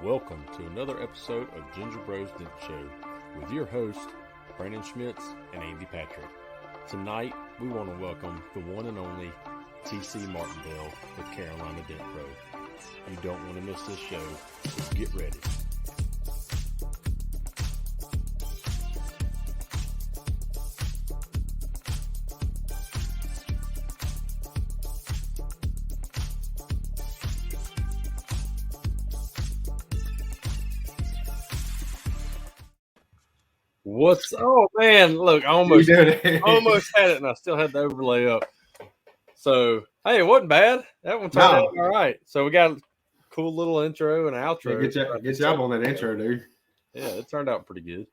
Welcome to another episode of Ginger Bros Dent Show with your hosts, Brandon Schmitz and Andy Patrick. Tonight, we want to welcome the one and only TC Martindale with Carolina Dent Pro. You don't want to miss this show, so get ready. Oh man, look, I almost had it and I still had the overlay up. So hey, it wasn't bad. That one turned out all right. So we got a cool little intro and outro. Yeah, good job on that intro, dude. Yeah, it turned out pretty good.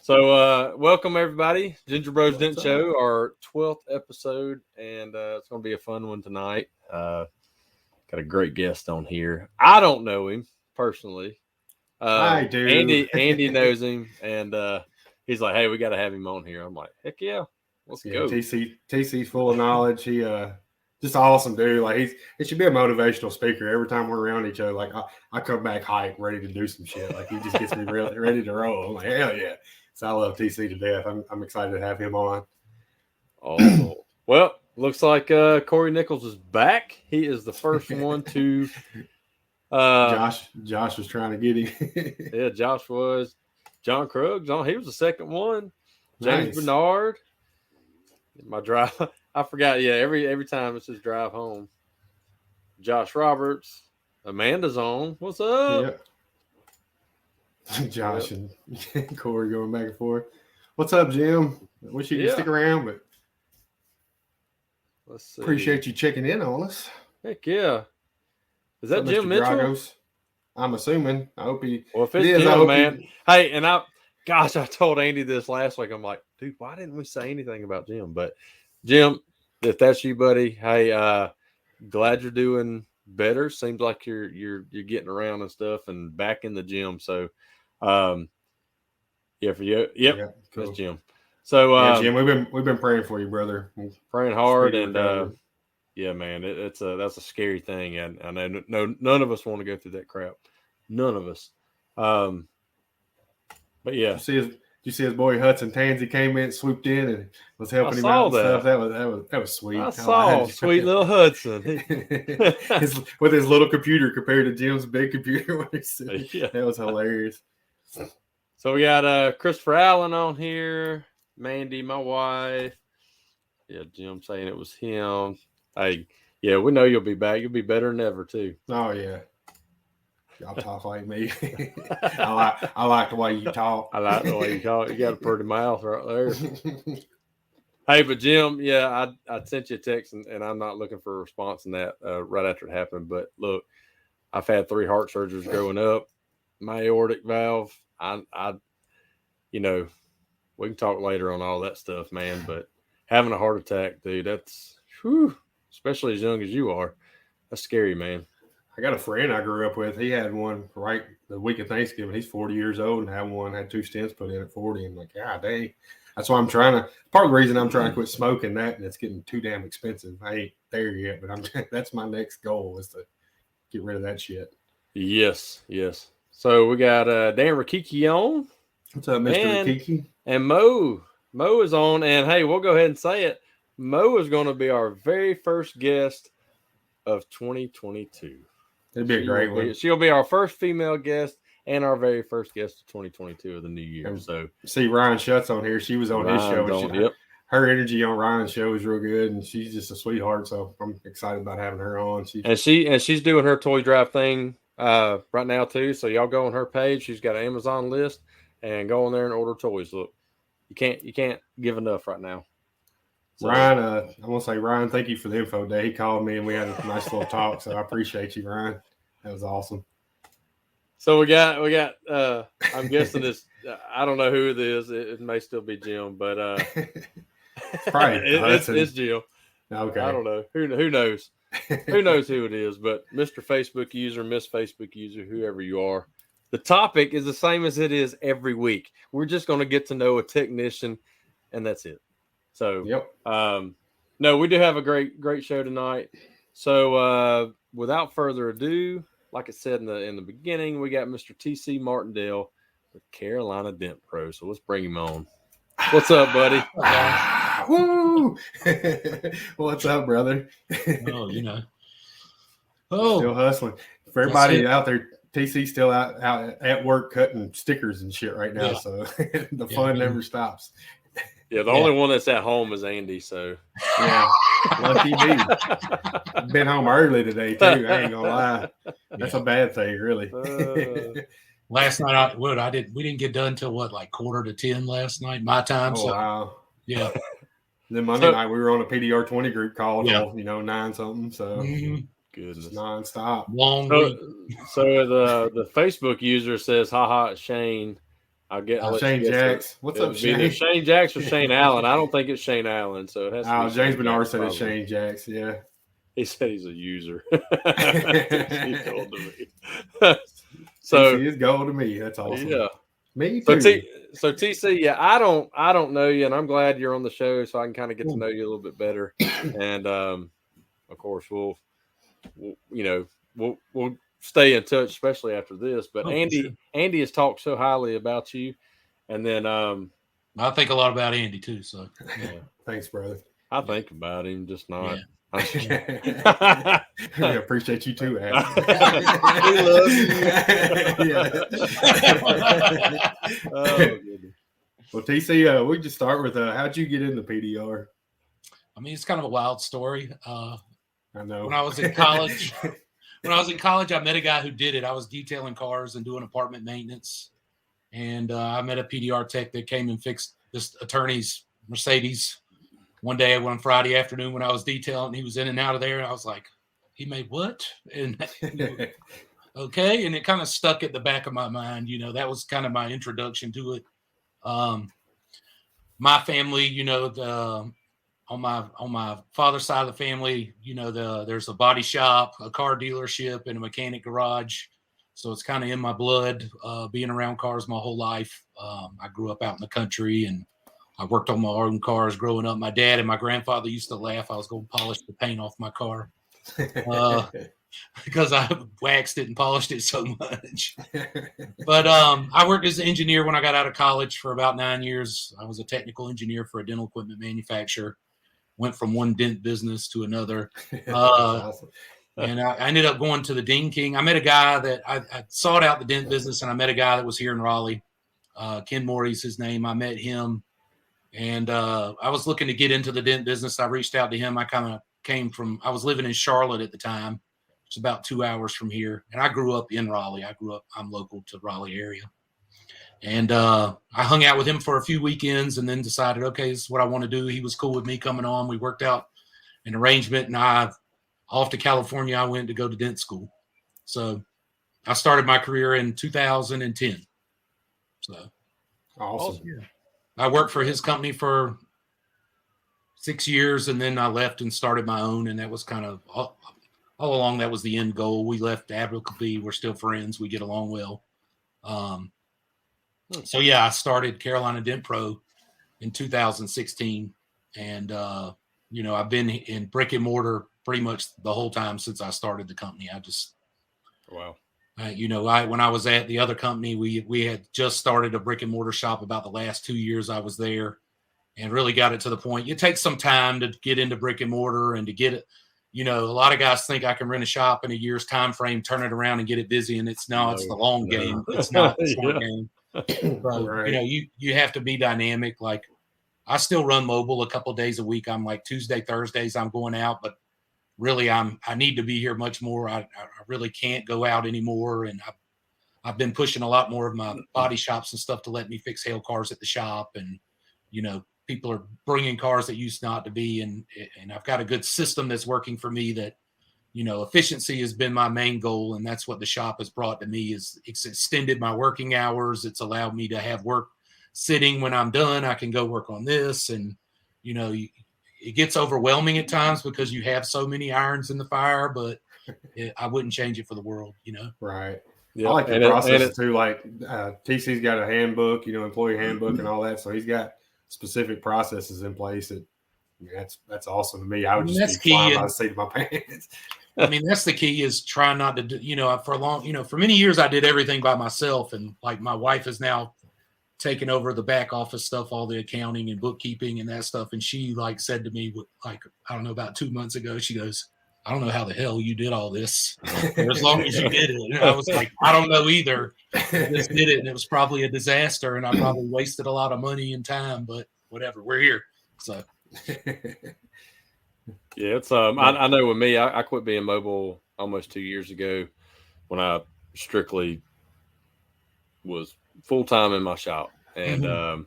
So welcome everybody. Ginger Bros Dent Show, our 12th episode, and it's gonna be a fun one tonight. Got a great guest on here. I don't know him personally. I do. Andy knows him, and he's like, "Hey, we got to have him on here." I'm like, "Heck yeah, let's go." TC's full of knowledge. He just awesome dude. Like he should be a motivational speaker. Every time we're around each other, like I come back hyped, ready to do some shit. Like he just gets me really ready to roll. I'm like, hell yeah! So I love TC to death. I'm excited to have him on. Oh, well, looks like Corey Nichols is back. He is the first one to. Josh was trying to get him. Yeah, Josh was. John Krug, he was the second one. James Nice. Bernard. My drive, I forgot. Yeah, every time it's his drive home. Josh Roberts. Amanda's on. What's up? Yep. Josh and Corey going back and forth. What's up, Jim? Wish you could stick around, but let's see. Appreciate you checking in on us. Heck yeah. Is that Jim Mitchell? Dragos? I'm assuming. I hope he. Well, if it's Jim, man. Hey, and I told Andy this last week. I'm like, dude, why didn't we say anything about Jim? But Jim, if that's you, buddy, hey, glad you're doing better. Seems like you're getting around and stuff and back in the gym. So, yeah, for you, yep, cool. That's Jim. So, Jim, we've been praying for you, brother. Praying hard and. Yeah, man, that's a scary thing, and I know none of us want to go through that crap. None of us. But yeah, did you see his boy Hudson Tansey came in, swooped in, and was helping him out and stuff. That was sweet. I saw sweet little Hudson with his little computer compared to Jim's big computer. Yeah. That was hilarious. So we got Christopher Allen on here, Mandy, my wife. Yeah, Jim saying it was him. Hey, yeah, we know you'll be back. You'll be better than ever, too. Oh, yeah. Y'all talk like me. I like the way you talk. I like the way you talk. You got a pretty mouth right there. Hey, but Jim, yeah, I sent you a text, and I'm not looking for a response on that right after it happened. But look, I've had 3 heart surgeries growing up. My aortic valve, we can talk later on all that stuff, man. But having a heart attack, dude, that's whew. Especially as young as you are. That's scary, man. I got a friend I grew up with. He had one right the week of Thanksgiving. He's 40 years old and had 2 stents put in at 40. I'm like, God dang. That's why part of the reason I'm trying to quit smoking that, and it's getting too damn expensive. I ain't there yet, but that's my next goal is to get rid of that shit. Yes. So we got Dan Rakiki on. What's up, Mr. Rakiki? And Mo. Mo is on, and hey, we'll go ahead and say it. Mo is going to be our very first guest of 2022. It'd be a great one. She'll be our first female guest and our very first guest of 2022 of the new year. So see Ryan Schutt's on here. She was on his show. Her energy on Ryan's show is real good, and she's just a sweetheart. So I'm excited about having her on. She's doing her toy drive thing right now too. So y'all go on her page. She's got an Amazon list and go on there and order toys. Look, you can't give enough right now. So, Ryan, I want to say, Ryan, thank you for the info day. He called me and we had a nice little talk. So I appreciate you, Ryan. That was awesome. So we got. I'm guessing this. I don't know who it is. It may still be Jim, but probably it's Jim. Okay. I don't know. Who knows? Who knows who it is? But Mr. Facebook user, Miss Facebook user, whoever you are, the topic is the same as it is every week. We're just going to get to know a technician, and that's it. So, no, we do have a great show tonight. So, without further ado, like I said in the beginning, we got Mr. TC Martindale with Carolina Dent Pro. So let's bring him on. What's up, buddy? Woo! What's up, brother? Oh, Still hustling. For everybody out there, TC's still out at work cutting stickers and shit right now. Yeah. So the fun never stops. Yeah, the only one that's at home is Andy. So yeah, lucky me. Been home early today too. I ain't gonna lie. That's a bad thing, really. Last night, we didn't get done till like 9:45 last night, my time. Oh, wow. Yeah. Then Monday night we were on a PDR 20 group call till 9 something. So goodness, nonstop. Long so the Facebook user says, "Haha, it's Shane." I'll get Shane Jacks. What's up, Shane? Either Shane Jacks or Shane Allen. I don't think it's Shane Allen. So it has to be James Bernard said it's Shane Jacks. Yeah. He said he's a user. He told me. So he is gold to me. That's awesome. Yeah, me too. So TC, yeah, I don't know you, and I'm glad you're on the show, so I can kind of get to know you a little bit better. And of course, we'll stay in touch, especially after this. But Andy has talked so highly about you, and then I think a lot about Andy too. So thanks, brother. I think about him, just not. Yeah. I appreciate you too, Adam. We love you. Oh, goodness. Well, TC, we just start with how'd you get into PDR? I mean, it's kind of a wild story. I know. When I was in college, I met a guy who did it. I was detailing cars and doing apartment maintenance, and I met a PDR tech that came and fixed this attorney's Mercedes. One day, one Friday afternoon, when I was detailing, he was in and out of there, and I was like, "He made what?" And okay, and it kind of stuck at the back of my mind. That was kind of my introduction to it. My family, on my father's side of the family, there's a body shop, a car dealership, and a mechanic garage. So it's kind of in my blood, being around cars my whole life. I grew up out in the country, and I worked on my own cars growing up. My dad and my grandfather used to laugh I was going to polish the paint off my car because I waxed it and polished it so much. But I worked as an engineer when I got out of college for about 9 years. I was a technical engineer for a dental equipment manufacturer. Went from one dent business to another. Awesome. And I ended up going to the Ding King. I met a guy that I sought out the dent business, and I met a guy that was here in Raleigh. Ken Morey's his name. I met him. And I was looking to get into the dent business. I reached out to him. I was living in Charlotte at the time. It's about 2 hours from here. And I grew up in Raleigh. I'm local to Raleigh area. And I hung out with him for a few weekends and then decided, okay, this is what I want to do. He was cool with me coming on. We worked out an arrangement, and off to California, I went to go to dent school. So I started my career in 2010. So awesome. Yeah. I worked for his company for 6 years, and then I left and started my own. And that was kind of all along, that was the end goal. We left amicably. We're still friends. We get along well. So yeah, I started Carolina Dent Pro in 2016. And, I've been in brick and mortar pretty much the whole time since I started the company. Wow. When I was at the other company, we had just started a brick and mortar shop about the last 2 years I was there, and really got it to the point. It takes some time to get into brick and mortar and to get it. A lot of guys think I can rent a shop in a year's time frame, turn it around, and get it busy. And it's the long game. It's not the short game. So, right. You have to be dynamic. Like, I still run mobile a couple of days a week. I'm like Tuesday, Thursdays, I'm going out, but really, I need to be here much more. I really can't go out anymore, and I've been pushing a lot more of my body shops and stuff to let me fix hail cars at the shop, and people are bringing cars that used not to be, and I've got a good system that's working for me. That efficiency has been my main goal, and that's what the shop has brought to me. Is it's extended my working hours. It's allowed me to have work sitting when I'm done. I can go work on this, and it gets overwhelming at times because you have so many irons in the fire, but I wouldn't change it for the world, Right. Yep. I like the process too. Like TC's got a handbook, employee handbook and all that. So he's got specific processes in place. That's awesome to me. I would just be flying by the seat of my pants. I mean, that's the key, is trying not to do, for many years I did everything by myself. And like my wife is now taking over the back office stuff, all the accounting and bookkeeping and that stuff. And she like said to me, I don't know, about 2 months ago, she goes, I don't know how the hell you did all this for as long as you did it. And I was like, I don't know either. I just did it. And it was probably a disaster. And I probably wasted a lot of money and time, but whatever, we're here. So. Yeah, it's I know with me, I quit being mobile almost 2 years ago when I strictly was full time in my shop, and I'm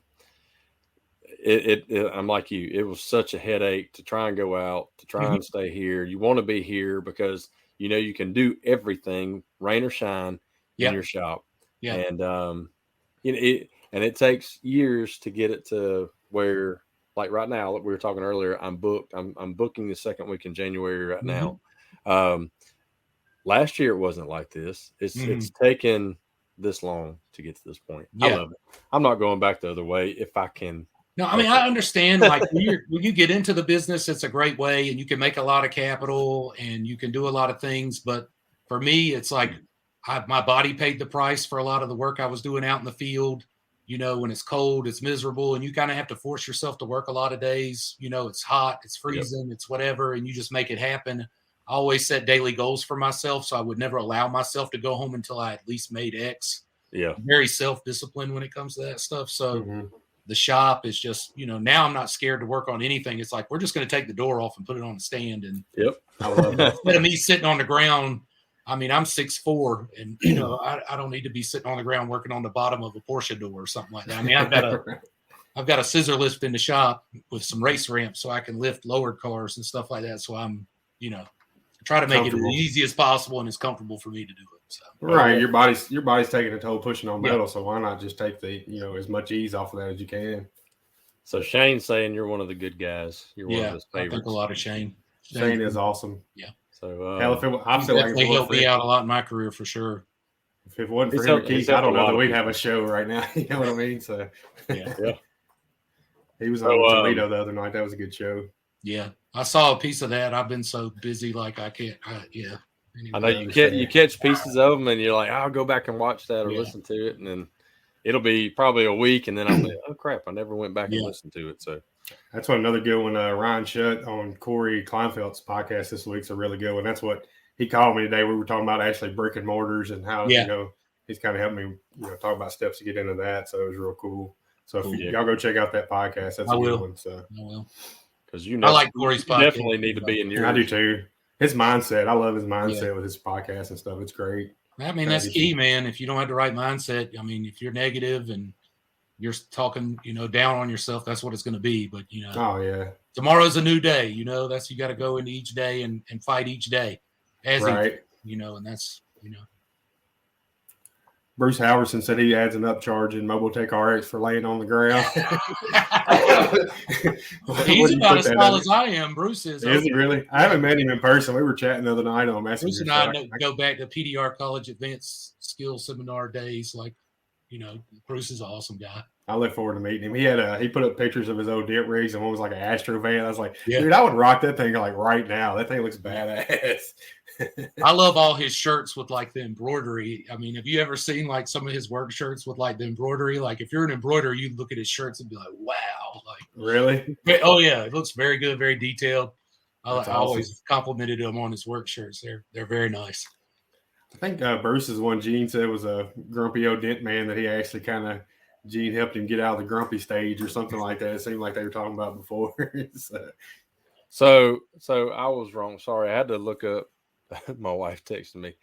like you. It was such a headache to try and go out, to try and stay here. You want to be here because you can do everything, rain or shine, in your shop. Yeah, and it takes years to get it to where. Like right now, we were talking earlier, I'm booked. I'm booking the second week in January right now. Last year it wasn't like this. It's taken this long to get to this point. Yeah. I love it. I'm not going back the other way if I can. No, I mean, I understand, like when you get into the business, it's a great way and you can make a lot of capital and you can do a lot of things. But for me, it's like my body paid the price for a lot of the work I was doing out in the field. When it's cold, it's miserable, and you kind of have to force yourself to work a lot of days. It's hot, it's freezing, it's whatever, and you just make it happen. I always set daily goals for myself, so I would never allow myself to go home until I at least made X. Yeah. I'm very self-disciplined when it comes to that stuff. So the shop is just, now I'm not scared to work on anything. It's like, we're just going to take the door off and put it on the stand. And I love it. Instead of me sitting on the ground, I mean, I'm 6'4", and I don't need to be sitting on the ground working on the bottom of a Porsche door or something like that. I mean, I've got a scissor lift in the shop with some race ramps so I can lift lowered cars and stuff like that. So I'm, try to make it as easy as possible and as comfortable for me to do it. So. Right, your body's taking a toll pushing on metal, so why not just take the as much ease off of that as you can? So Shane's saying you're one of the good guys. You're one of his favorites. I think a lot of Shane. Shane is awesome. Yeah. So hell, I feel like he helped me out a lot in my career for sure. If it wasn't for him, Keith, I don't know that we'd have a show right now. You know what I mean? So yeah. He was on Toledo the other night. That was a good show. Yeah, I saw a piece of that. I've been so busy, like I can't. Anyway, I know you catch pieces of them, and you're like, I'll go back and watch that or listen to it, and then it'll be probably a week, and then I'm like, oh crap, I never went back and listened to it. So that's another good one. Ryan Shutt on Corey Kleinfeld's podcast this week's a really good one. That's what he called me today. We were talking about actually brick and mortars and how he's kind of helped me talk about steps to get into that. So it was real cool. So if y'all go check out that podcast, that's a good one. So I will. Because I like Corey's podcast. Definitely need to be in yours. I do too. His mindset, I love his mindset with his podcast and stuff. It's great. I mean, that's key, man. If you don't have the right mindset, I mean, if you're negative and you're talking, down on yourself, that's what it's going to be. But oh yeah, tomorrow's a new day. That's you got to go into each day and fight each day, and that's Bruce Halverson said he adds an upcharge in Mobile Tech RX for laying on the ground. He's about as tall as I am. Bruce is. Is he really? I haven't met him in person. We were chatting the other night on Messenger. Bruce and I go back to PDR College Advanced Skills Seminar days. Like, Bruce is an awesome guy. I look forward to meeting him. He put up pictures of his old dip rigs, and one was like an Astro van. I was like, dude, I would rock that thing like right now. That thing looks badass. I love all his shirts with like the embroidery. I mean, have you ever seen like some of his work shirts with like the embroidery? Like if you're an embroiderer, you look at his shirts and be like, wow. Like really? Oh yeah. It looks very good, very detailed. I always complimented him on his work shirts. They're very nice. I think Bruce's one Gene said was a grumpy old dent man that he actually kind of Gene helped him get out of the grumpy stage or something like that. It seemed like they were talking about before. So I was wrong. Sorry. I had to look up. My wife texted me.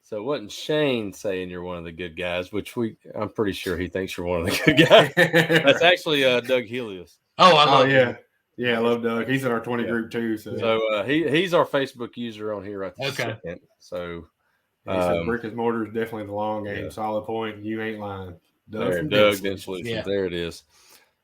So it wasn't Shane saying you're one of the good guys, which I'm pretty sure he thinks you're one of the good guys. That's actually Doug Helios. Oh, I love him. Yeah, I love Doug. He's in our 20 group too. So he's our Facebook user on here right this second. So he said brick and mortar is definitely the long game. Yeah. Solid point. You ain't lying. Doug Dent Solutions. Yeah. There it is.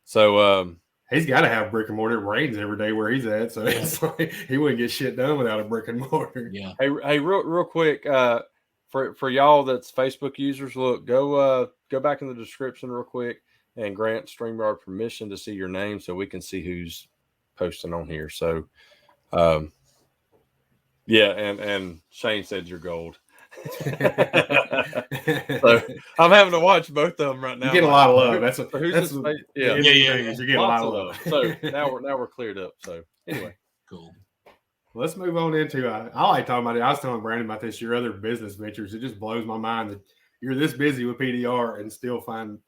So he's got to have brick and mortar. It rains every day where he's at, so it's like he wouldn't get shit done without a brick and mortar. Yeah. Hey, real quick, for y'all that's Facebook users, look, go back in the description real quick and grant StreamYard permission to see your name so we can see who's posting on here. So, Yeah, and Shane said you're gold. So I'm having to watch both of them right now. You get a lot of love. That's Yeah. You get a lot of love. So now we're cleared up. So anyway, cool. Let's move on into. I like talking about it. I was telling Brandon about this. Your other business ventures. It just blows my mind that you're this busy with PDR and still find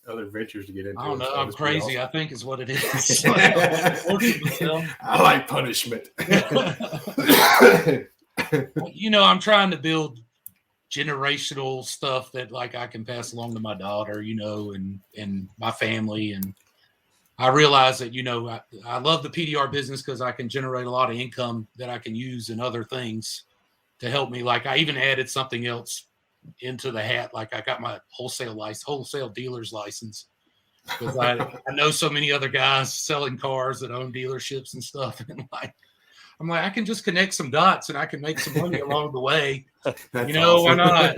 other ventures to get into. I don't know. I'm crazy. I think is what it is. I like punishment. I'm trying to build generational stuff that like I can pass along to my daughter, and my family. And I realize that, I love the PDR business because I can generate a lot of income that I can use in other things to help me. Like I even added something else into the hat. Like I got my wholesale dealer's license because I know so many other guys selling cars that own dealerships and stuff. And I'm like, I can just connect some dots and I can make some money along the way. Awesome. Why not?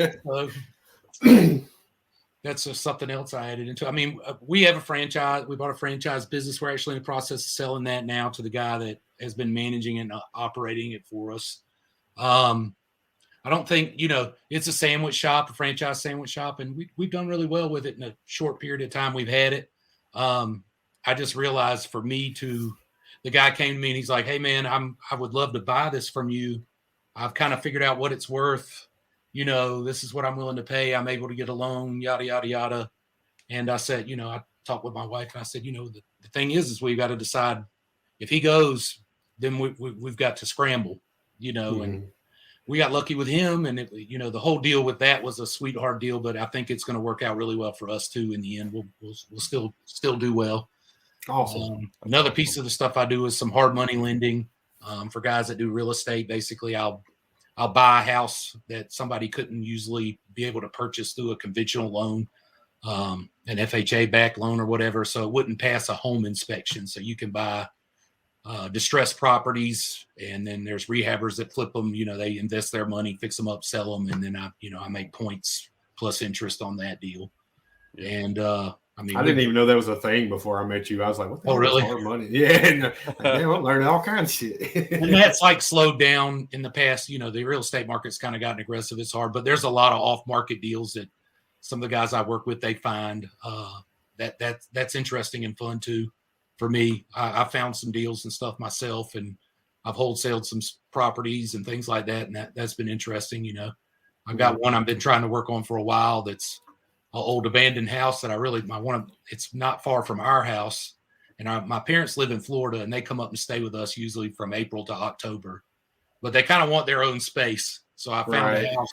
That's just something else I added into. I mean, we have a franchise. We bought a franchise business. We're actually in the process of selling that now to the guy that has been managing and operating it for us. I don't think, it's a franchise sandwich shop, and we've done really well with it in a short period of time we've had it. I just realized the guy came to me and he's like, hey man, I would love to buy this from you. I've kind of figured out what it's worth. This is what I'm willing to pay. I'm able to get a loan, yada, yada, yada. And I said, I talked with my wife and I said, the thing is we've got to decide if he goes, then we've got to scramble, and we got lucky with him. And the whole deal with that was a sweetheart deal, but I think it's going to work out really well for us too. In the end, we'll still do well. Awesome. Another piece of the stuff I do is some hard money lending for guys that do real estate. Basically, I'll buy a house that somebody couldn't usually be able to purchase through a conventional loan, an FHA backed loan or whatever. So it wouldn't pass a home inspection. So you can buy distressed properties, and then there's rehabbers that flip them. They invest their money, fix them up, sell them, and then I make points plus interest on that deal. And I didn't even know that was a thing before I met you. I was like, what the hell really? is hard money? Yeah. I'm learning all kinds of shit. And that's slowed down in the past. The real estate market's kind of gotten aggressive. It's hard, but there's a lot of off-market deals that some of the guys I work with, they find that's interesting and fun too. For me, I found some deals and stuff myself, and I've wholesaled some properties and things like that. And that's been interesting. I've got one I've been trying to work on for a while. That's an old abandoned house that it's not far from our house. And my parents live in Florida, and they come up and stay with us usually from April to October, but they kind of want their own space. So I found a house,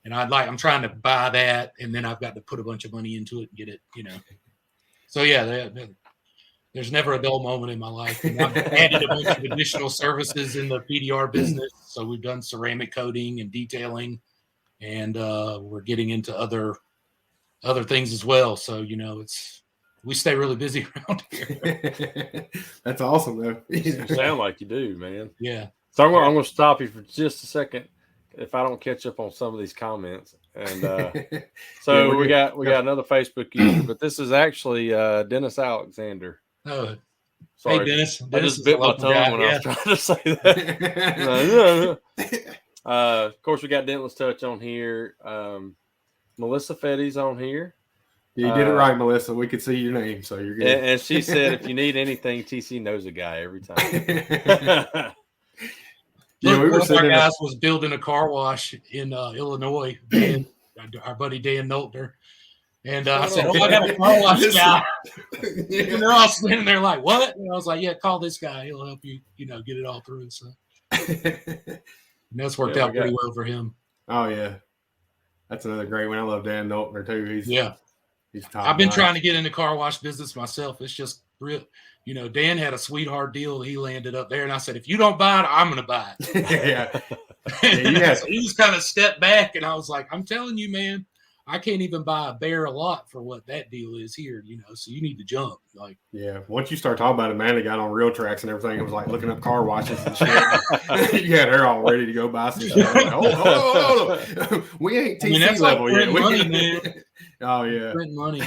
and I'm trying to buy that. And then I've got to put a bunch of money into it and get it, So yeah, there's never a dull moment in my life. And I've added a bunch of additional services in the PDR business. So we've done ceramic coating and detailing, and we're getting into other things as well. So, we stay really busy around here. That's awesome though. You sound like you do, man. Yeah. So I'm going to stop you for just a second if I don't catch up on some of these comments. And so we got another Facebook user, but this is actually Dennis Alexander. Oh, sorry, hey Dennis. I just bit my tongue when I was trying to say that. Of course, we got Dentless Touch on here. Melissa Fetty's on here. You did it right, Melissa. We could see your name, so you're good. And she said, if you need anything, TC knows a guy every time. One of our guys was building a car wash in Illinois, our buddy Dan Noltner. And I said, I got a car wash guy. And they're all standing there like, what? And I was like, yeah, call this guy. He'll help you, get it all through. So and that's worked out pretty well for him. Oh, yeah. That's another great one. I love Dan Noltner, too. He's top. I've been trying to get in the car wash business myself. It's just real. Dan had a sweetheart deal. He landed up there. And I said, if you don't buy it, I'm going to buy it. So he just kind of stepped back. And I was like, I'm telling you, man, I can't even buy a bear a lot for what that deal is here, so you need to jump. Once you start talking about it, man, they got on real tracks and everything. It was like looking up car washes and shit. You had her all ready to go buy some stuff. Like, hold on. We ain't TC level yet. Money, man. Oh yeah. Print money.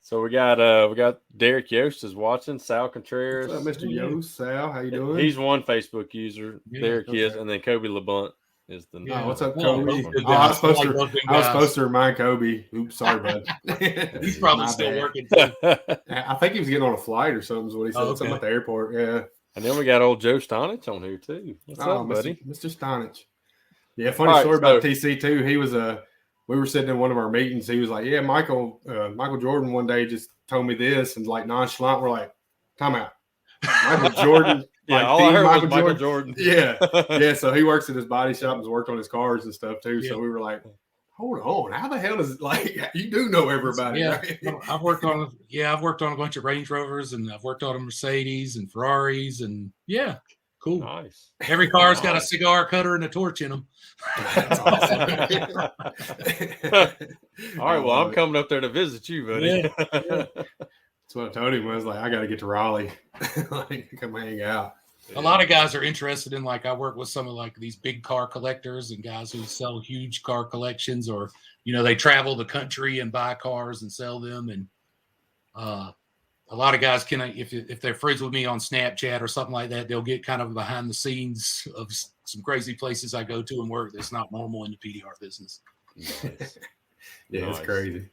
So we got Derek Yost is watching. Sal Contreras. What's up, Mr. Yost? Sal, how you doing? He's one Facebook user. Yeah, Derek is, okay. and then Kobe LeBunt is the. Yeah. Oh, what's up, Oh, Kobe? those good Oh, I guys. was I like those big I was guys. supposed to remind Kobe. Oops, sorry, bud. He's probably My still bad. working too. I think he was getting on a flight or something. Is what he said. Oh, okay. Something at the airport. Yeah. And then we got old Joe Stonich on here too. What's up, buddy? Mr. Stonich. Yeah, funny All right, story about so- TC too. He was we were sitting in one of our meetings. He was like, "Yeah, Michael Jordan one day just told me this," and like nonchalant, we're like, "Time out, Michael Jordan." Yeah, like, all I the heard was Michael Jordan. Yeah, yeah. So he works at his body shop and has worked on his cars and stuff too. Yeah. So we were like, "Hold on, how the hell is like you do know everybody?" Yeah, right? I've worked on a bunch of Range Rovers, and I've worked on a Mercedes and Ferraris, and yeah, cool. Nice. Every car's got a cigar cutter and a torch in them. That's awesome. All right, well, I'm coming up there to visit you, buddy. Yeah. That's what I told him. I was like, I got to get to Raleigh, like come hang out. A lot of guys are interested in, like, I work with some of like these big car collectors and guys who sell huge car collections, or they travel the country and buy cars and sell them. And a lot of guys can, if they're friends with me on Snapchat or something like that, they'll get kind of behind the scenes of some crazy places I go to and work that's not normal in the PDR business. Nice. Yeah, Nice. it's crazy.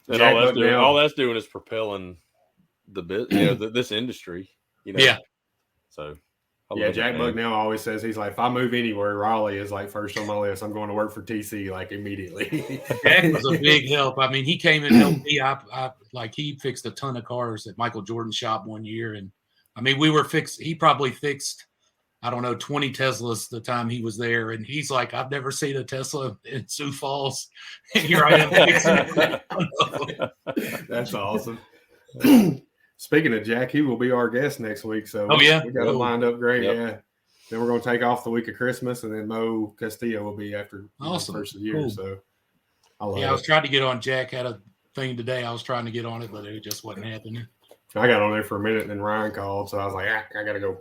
And Jack all that's doing is propelling this industry. Yeah. So, Jack Bucknell always says, he's like, if I move anywhere, Raleigh is like first on my list. I'm going to work for TC like immediately. Jack was a big help. I mean, he came and helped me. He fixed a ton of cars at Michael Jordan's shop one year. And I mean, he probably fixed, I don't know, 20 Teslas the time he was there. And he's like, I've never seen a Tesla in Sioux Falls. And here I am fixing it. That's awesome. Speaking of Jack, he will be our guest next week. So we got it lined up great. Yep. Yeah. Then we're going to take off the week of Christmas, and then Mo Castillo will be after Awesome. the first of the year. Cool. So I love I it. was trying to get on. Jack had a thing today. I was trying to get on it, but it just wasn't happening. I got on there for a minute, and then Ryan called, so I was like, I got to go.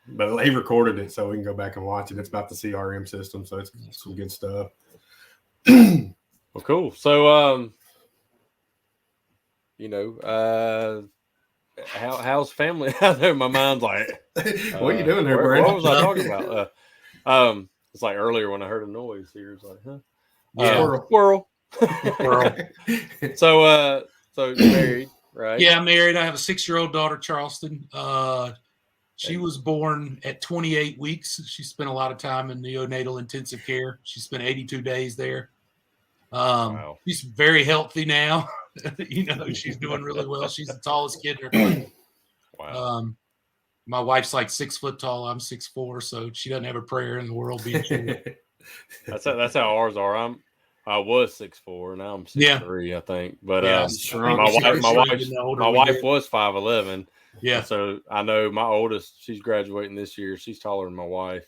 But he recorded it, so we can go back and watch it. It's about the CRM system, so it's some good stuff. Well, cool. So, how's family? I know my mind's like, what are you doing there, Brandon? What was I talking about? It's like earlier when I heard a noise here. It's like, huh? Yeah. Squirrel. So you're married, right? Yeah, I'm married. I have a 6-year-old daughter, Charleston. She was born at 28 weeks. She spent a lot of time in neonatal intensive care. She spent 82 days there. Wow. She's very healthy now. She's doing really well. She's the tallest kid in her class. Wow. My wife's like 6 foot tall. I'm 6'4", so she doesn't have a prayer in the world being short. That's how ours are. I was 6'4", now I'm 6'3", I think. But my wife was 5'11". Yeah. So I know my oldest, she's graduating this year. She's taller than my wife.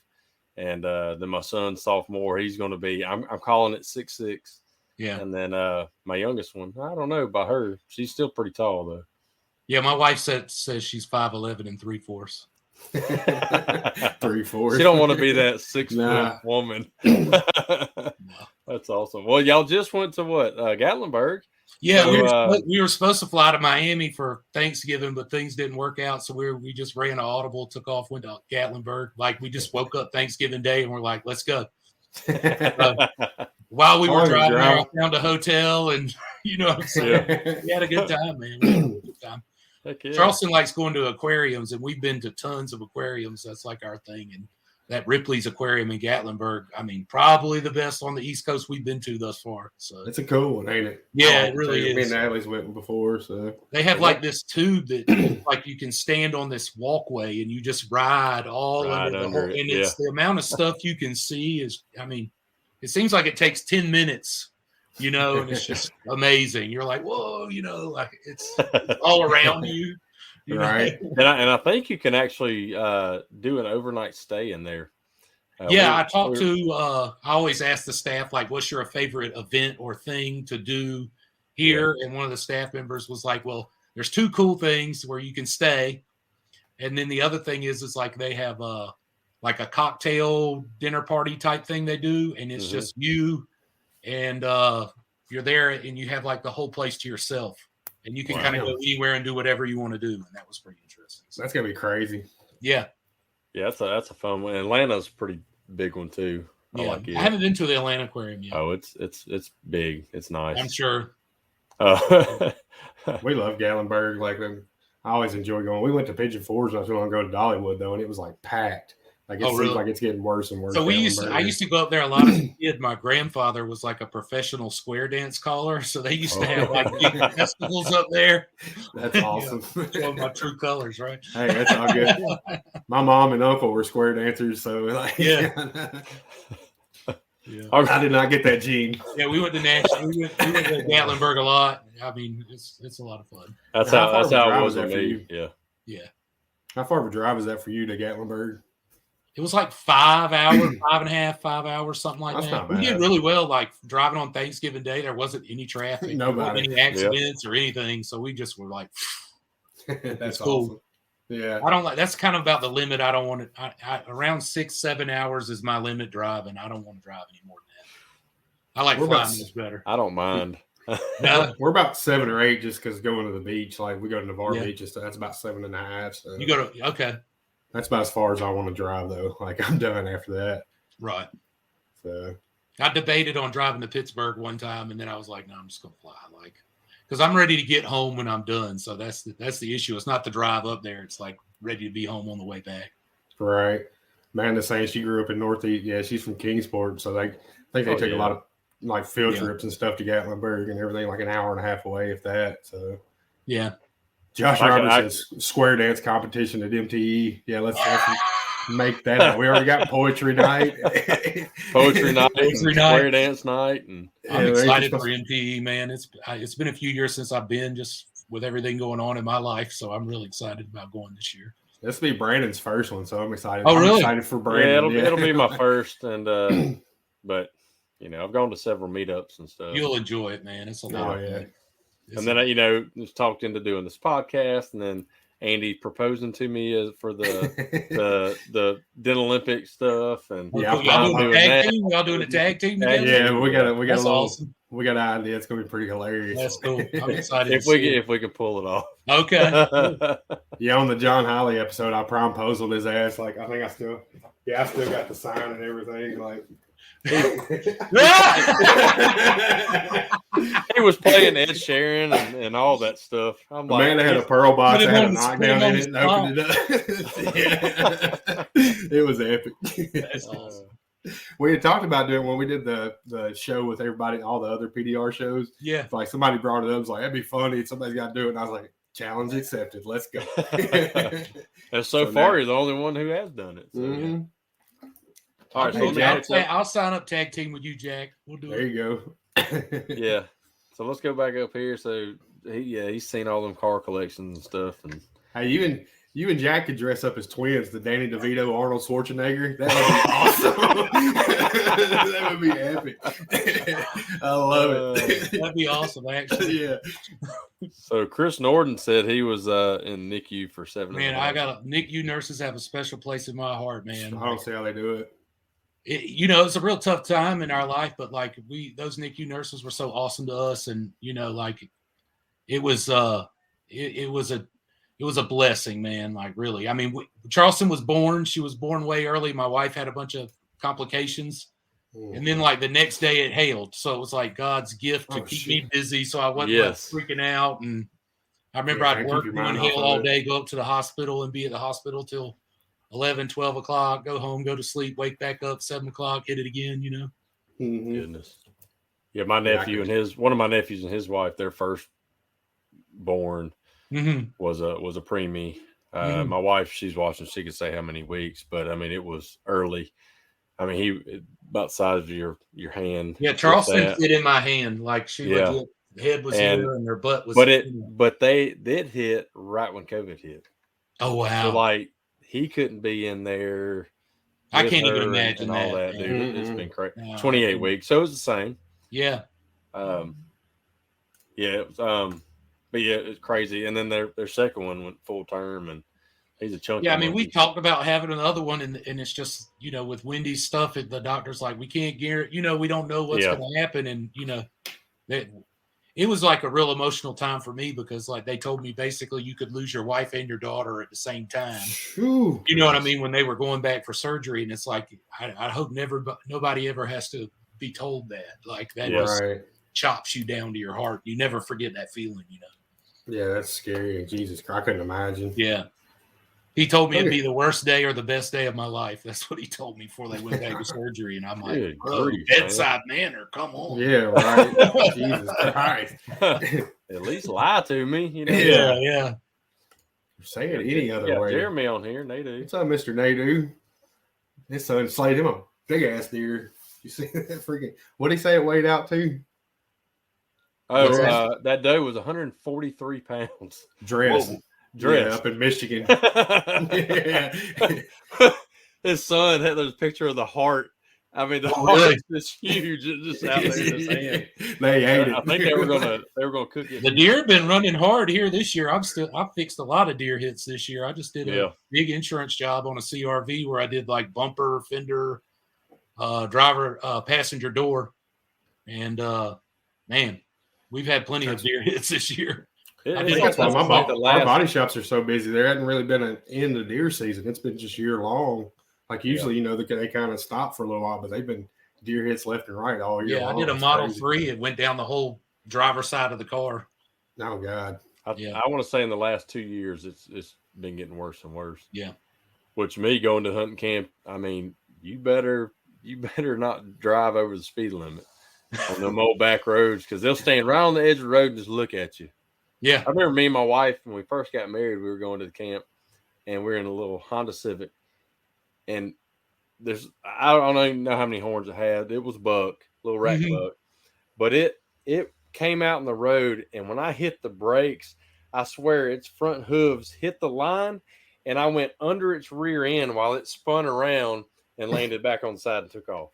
And then my son's sophomore, he's going to be, I'm calling it 6'6". Yeah. And then my youngest one, I don't know about her. She's still pretty tall though. Yeah, my wife says she's 5'11" and 3/4. 3/4. She don't want to be that 6 Nah. foot woman. That's awesome. Well, y'all just went to what? Gatlinburg. Yeah, So, we were supposed to fly to Miami for Thanksgiving, but things didn't work out. So we just ran an audible, took off, went to Gatlinburg. Like we just woke up Thanksgiving Day and we're like, let's go. While we were driving there, I found a hotel and Yeah. we had a good time, man. We had a good time. Heck yeah. Charleston likes going to aquariums, and we've been to tons of aquariums. That's like our thing. And that Ripley's Aquarium in Gatlinburg, I mean, probably the best on the East Coast we've been to thus far. So It's a cool one, ain't it? Yeah, it really is. Me and Natalie's went before, so they have like this tube that like you can stand on this walkway and you just ride all under the whole. it, And it's the amount of stuff you can see is, I mean, it seems like it takes 10 minutes, and it's just amazing. You're like, whoa, like it's all around you. right. And I think you can actually do an overnight stay in there. I always ask the staff, like, what's your favorite event or thing to do here? Yeah. And one of the staff members was like, well, there's 2 cool things where you can stay. And then the other thing is like they have like a cocktail dinner party type thing they do. And it's just you and you're there and you have like the whole place to yourself, and you can kind of go anywhere and do whatever you want to do, and that was pretty interesting. So, That's gonna be crazy. Yeah, that's a fun one. Atlanta's a pretty big one too. Yeah, I like it. I haven't been to the Atlanta Aquarium yet. Oh, it's big. It's nice. I'm sure. We love Gatlinburg. Like, I always enjoy going. We went to Pigeon Forge not too long ago to Dollywood though, and it was like packed. Like it seems like it's getting worse and worse. So I used to go up there a lot as a kid. My grandfather was like a professional square dance caller, so they used to have like big festivals up there. That's awesome. Showing my true colors, right? Hey, that's all good. My mom and uncle were square dancers, so like, yeah. I did not get that gene. Yeah, we went to Nashville. We went to Gatlinburg a lot. I mean, it's a lot of fun. That's how it was for me. Yeah. How far of a drive is that for you to Gatlinburg? It was like 5 hours, 5 hours, something like that. We did really well. Like driving on Thanksgiving Day, there wasn't any traffic, any accidents or anything. So we just were like, that's cool. Awesome. Yeah, I don't like. That's kind of about the limit. I don't want to. Around 6-7 hours is my limit driving. I don't want to drive any more than that. I like flying much better. I don't mind. We're about 7 or 8 just because going to the beach. Like we go to Navarre Beach, that's about 7.5. So you go to That's about as far as I want to drive though. Like I'm done after that. Right. So I debated on driving to Pittsburgh one time, and then I was like, no, I'm just gonna fly. Like, because I'm ready to get home when I'm done. So that's the issue. It's not the drive up there. It's like ready to be home on the way back. Right. Amanda saying she grew up in Northeast. Yeah, she's from Kingsport. So I think they took a lot of like field trips and stuff to Gatlinburg and everything, like an hour and a half away, if that. So yeah. Josh Roberts says square dance competition at MTE. Yeah, let's make that up. We already got poetry night. Poetry night, square dance night. And I'm excited for MTE, man. It's been a few years since I've been, just with everything going on in my life. So I'm really excited about going this year. This will be Brandon's first one, so I'm excited. Oh, really? I'm excited for Brandon. Yeah, it'll be my first. And but I've gone to several meetups and stuff. You'll enjoy it, man. It's a lot of fun. And then just talked into doing this podcast, and then Andy proposing to me for the Dental Olympic stuff, and y'all doing a tag team together? Yeah, we got a little. Awesome. We got an idea. It's gonna be pretty hilarious. That's cool. I'm excited. if we can pull it off. Okay. Yeah, on the John Holly episode, I promposed his ass. Like I think I still got the sign and everything. Like. He was playing Ed Sheeran and all that stuff. I'm like, Amanda had a pearl box, had a knockdown in it, and opened it up. It was epic. That's awesome. We had talked about doing when we did the show with everybody, all the other PDR shows. Yeah, like somebody brought it up, was like, "That'd be funny. Somebody's got to do it." And I was like, "Challenge accepted. Let's go." And so far, you're the only one who has done it. So, All right, so I'll sign up tag team with you, Jack. We'll do it. There you go. Yeah. So let's go back up here. So he's seen all them car collections and stuff. And hey, you and Jack could dress up as twins, the Danny DeVito, Arnold Schwarzenegger. That would be awesome. That would be epic. I love it. That'd be awesome, actually. Yeah. So Chris Norden said he was in NICU for 7 Man, NICU nurses have a special place in my heart, man. I don't see how they do it. It's a real tough time in our life, but like those NICU nurses were so awesome to us, and like it was a blessing, man. Like really, I mean, Charleston was born. She was born way early. My wife had a bunch of complications, and then like the next day it hailed. So it was like God's gift to keep me busy, so I wasn't freaking out. And I remember I'd work on Hill all day, go up to the hospital, and be at the hospital till 11, 12 o'clock, go home, go to sleep, wake back up, 7 o'clock, hit it again, Mm-hmm. Goodness. Yeah, my nephew and one of my nephews and his wife, their first born was a preemie. My wife, she's watching, she could say how many weeks, but I mean, it was early. I mean, he about the size of your hand. Yeah, Charleston fit in my hand. Like she legit, the head was here and their butt was. But they did hit right when COVID hit. Oh wow! So like, he couldn't be in there. I can't even imagine all that, dude. Mm-hmm. It's been crazy. 28 weeks, so it was the same. Yeah. It was, but yeah, it's crazy. And then their second one went full term, and He's a chunky. Yeah, I mean, we monkey. talked about having another one, and it's just, with Wendy's stuff, the doctor's like, we can't guarantee, we don't know what's going to happen, and it was like a real emotional time for me because like they told me basically you could lose your wife and your daughter at the same time. Ooh, you know what I mean? When they were going back for surgery, and it's like I hope nobody ever has to be told that. Like that just chops you down to your heart. You never forget that feeling, Yeah, that's scary. Jesus Christ, I couldn't imagine. Yeah. He told me it'd be the worst day or the best day of my life. That's what he told me before they went back to surgery. And I'm like, bedside manner, come on. Yeah, right. Jesus Christ. At least lie to me. Yeah. Say it any other way. Jeremy on here, Nadu. What's up, Mr. Nadu? His son slayed him a big ass deer. You see that freaking? What did he say it weighed out to? Oh, that doe was 143 pounds. Dressed. Yeah, up in Michigan. His son had this picture of the heart. I mean, the heart is huge. It's just out there in his hand. They ate it. I think they were gonna cook it. The deer have been running hard here this year. I fixed a lot of deer hits this year. I just did a big insurance job on a CRV where I did like bumper, fender, driver, passenger door, and man, we've had plenty of deer hits this year. I think that's why our body shops are so busy. There hasn't really been an end of deer season. It's been just year long. Like usually, they kind of stop for a little while, but they've been deer hits left and right all year long. I did a Model 3. It went down the whole driver's side of the car. Oh God! I want to say in the last 2 years, it's been getting worse and worse. Yeah. Which me going to hunting camp, I mean, you better not drive over the speed limit on them old back roads because they'll stand right on the edge of the road and just look at you. Yeah. I remember me and my wife, when we first got married, we were going to the camp and we were in a little Honda Civic. And I don't even know how many horns it had. It was a buck, little rack buck. But it came out in the road. And when I hit the brakes, I swear its front hooves hit the line. And I went under its rear end while it spun around and landed back on the side and took off.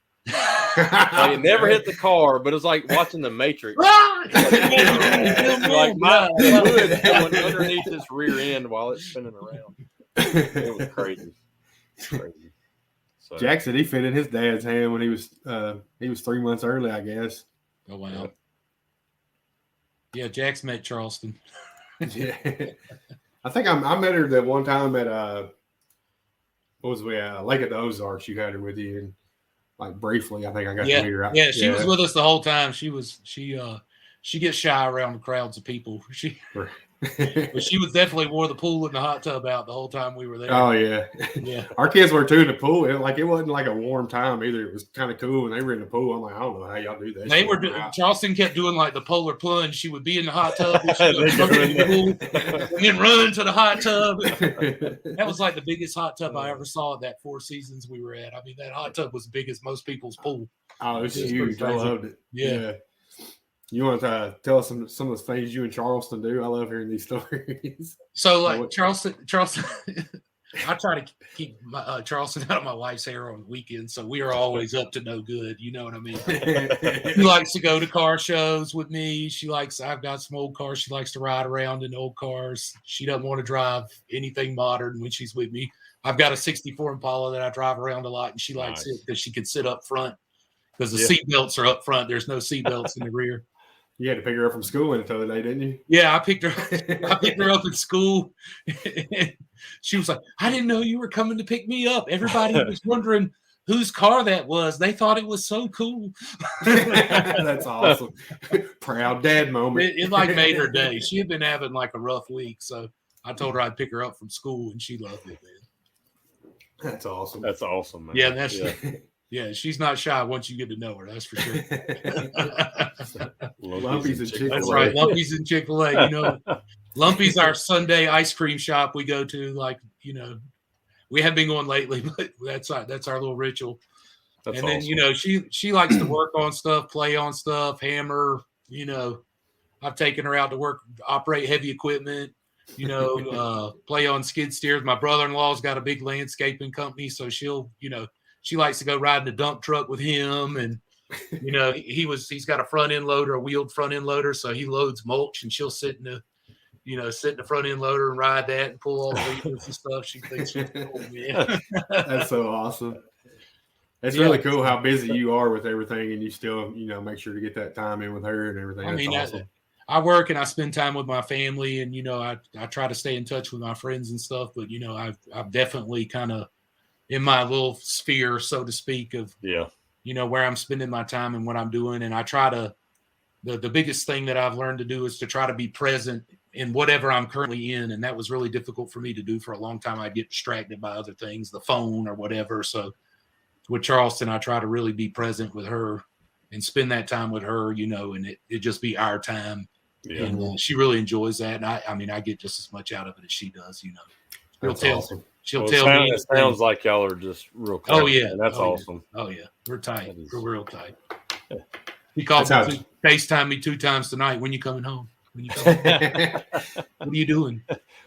Like it never hit the car, but it was like watching The Matrix. Like my hood going underneath its rear end while it's spinning around. It was crazy. So, Jack said he fitted his dad's hand when he was 3 months early, I guess. Oh wow! Yeah, Jack's met Charleston. Yeah, I think I met her that one time at Lake of the Ozarks. You had her with you, and like briefly, I think I got to meet her. Yeah, she was with us the whole time. She gets shy around the crowds of people. But she was definitely wore the pool and the hot tub out the whole time we were there. Oh yeah. Our kids were too in the pool. It wasn't like a warm time either. It was kind of cool when they were in the pool. I'm like, I don't know how y'all do that. They were Charleston kept doing like the polar plunge. She would be in the hot tub and, in the pool, and then run to the hot tub. That was like the biggest hot tub I ever saw at that 4 seasons we were at. I mean, that hot tub was as big as most people's pool. Oh, it's huge. I loved it. Yeah. You want to tell us some of the things you and Charleston do? I love hearing these stories. So, like Charleston, I try to keep Charleston out of my wife's hair on weekends, so we are always up to no good. You know what I mean? She likes to go to car shows with me. I've got some old cars. She likes to ride around in old cars. She doesn't want to drive anything modern when she's with me. I've got a 64 Impala that I drive around a lot, and she likes it because she can sit up front because the seat belts are up front. There's no seat belts in the rear. You had to pick her up from school the other day, didn't you? Yeah, I picked her up at school. She was like, I didn't know you were coming to pick me up. Everybody was wondering whose car that was. They thought it was so cool. That's awesome. Proud dad moment. It like made her day. She had been having like a rough week. So I told her I'd pick her up from school and she loved it, man. That's awesome. That's awesome, man. Yeah, yeah, she's not shy once you get to know her. That's for sure. Lumpy's and Chick-fil-A. That's right. Lumpy's and Chick-fil-A. Lumpy's our Sunday ice cream shop we go to. Like, we have been going lately, but that's our little ritual. That's awesome. Then, she likes to work on stuff, play on stuff, hammer. I've taken her out to work, operate heavy equipment. Play on skid steers. My brother-in-law's got a big landscaping company, so she likes to go ride in a dump truck with him, and he's got a front end loader, a wheeled front end loader, so he loads mulch, and she'll sit in sit in the front end loader and ride that and pull all the levers and stuff. She thinks she's cool, man. That's so awesome. It's really cool how busy you are with everything, and you still, make sure to get that time in with her and everything. That's awesome. I work and I spend time with my family, and I try to stay in touch with my friends and stuff. But I've definitely kind of in my little sphere, so to speak, of where I'm spending my time and what I'm doing, and I try to. The biggest thing that I've learned to do is to try to be present in whatever I'm currently in. And that was really difficult for me to do for a long time. I'd get distracted by other things, the phone or whatever. So with Charleston, I try to really be present with her and spend that time with her, and it just be our time. Yeah. And she really enjoys that. And I get just as much out of it as she does, Awesome. She'll tell me. It sounds like y'all are just real close. Oh, yeah. That's awesome. Yeah. Oh, yeah. We're tight. We're real tight. Yeah. He called me, FaceTime me 2 times tonight. When you coming home? What are you doing?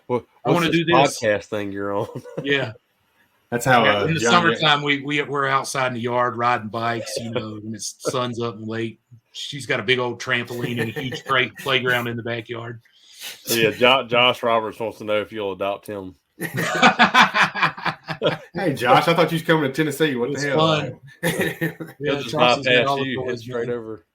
Well, I want to do this podcast thing you're on. Yeah, that's how. In the summertime, we're outside in the yard riding bikes. When the sun's up and late. She's got a big old trampoline and a huge playground in the backyard. So yeah, Josh Roberts wants to know if you'll adopt him. Hey, Josh, I thought you was coming to Tennessee. What the hell? Fun. He'll just bypass you, head straight over.